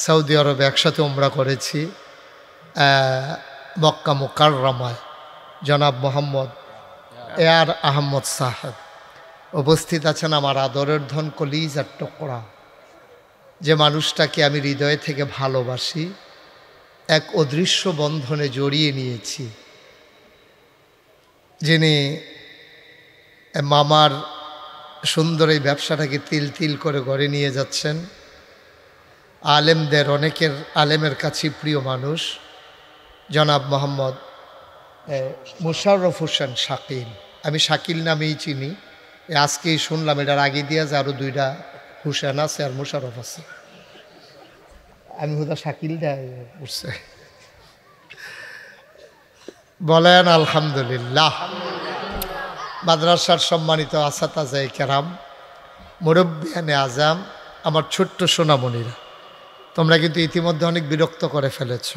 সৌদি আরবে একসাথে উমরা করেছি, মক্কা মুকাররমায়, জনাব মোহাম্মদ এয়ার আহমদ সাহেব উপস্থিত আছেন। আমার আদরের ধন, কলিজার টুকরা, যে মানুষটাকে আমি হৃদয় থেকে ভালোবাসি, এক অদৃশ্য বন্ধনে জড়িয়ে নিয়েছি, যিনি মামার সুন্দর এই ব্যবসাটাকে তিল তিল করে গড়ে নিয়ে যাচ্ছেন। আলেমদের অনেকের আলেমের কাছে প্রিয় মানুষ জনাব মোহাম্মদ মুশাররফ হোসেন শাকিল। আমি শাকিল নামেই চিনি, আজকেই শুনলাম, এটার আগে দিয়ে যে আরও দুইটা হুসেন আছে আর মুশাররফ আছে, আমি হুদা শাকিলটা উঠছে। বলেন আলহামদুলিল্লাহ। মাদ্রাসার সম্মানিত আসাতাজায়ে কেরাম, মুরব্বিয়ানে আজাম, আমার ছোট্ট সোনামণিরা, তোমরা কিন্তু ইতিমধ্যে অনেক বিরক্ত করে ফেলেছ।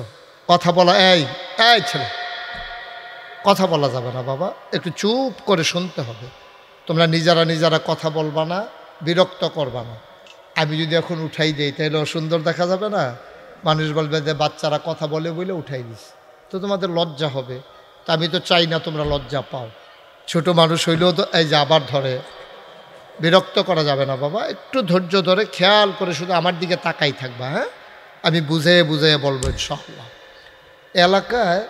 কথা বলা, এই ছেলে, কথা বলা যাবে না বাবা, একটু চুপ করে শুনতে হবে। তোমরা নিজেরা কথা বলবা না, বিরক্ত করবা না। আমি যদি এখন উঠাই দিই তাহলে অসুন্দর দেখা যাবে না? মানুষ বলবে যে বাচ্চারা কথা বলে বলে উঠাই দিস, তো তোমাদের লজ্জা হবে। তা আমি তো চাই না তোমরা লজ্জা পাও। ছোট মানুষ হইলেও তো এই যে আবার ধরে, বিরক্ত করা যাবে না বাবা, একটু ধৈর্য ধরে খেয়াল করে শুধু আমার দিকে তাকাই থাকবা। হ্যাঁ, আমি বুঝে বুঝে বলবো ইনশাআল্লাহ। এলাকায়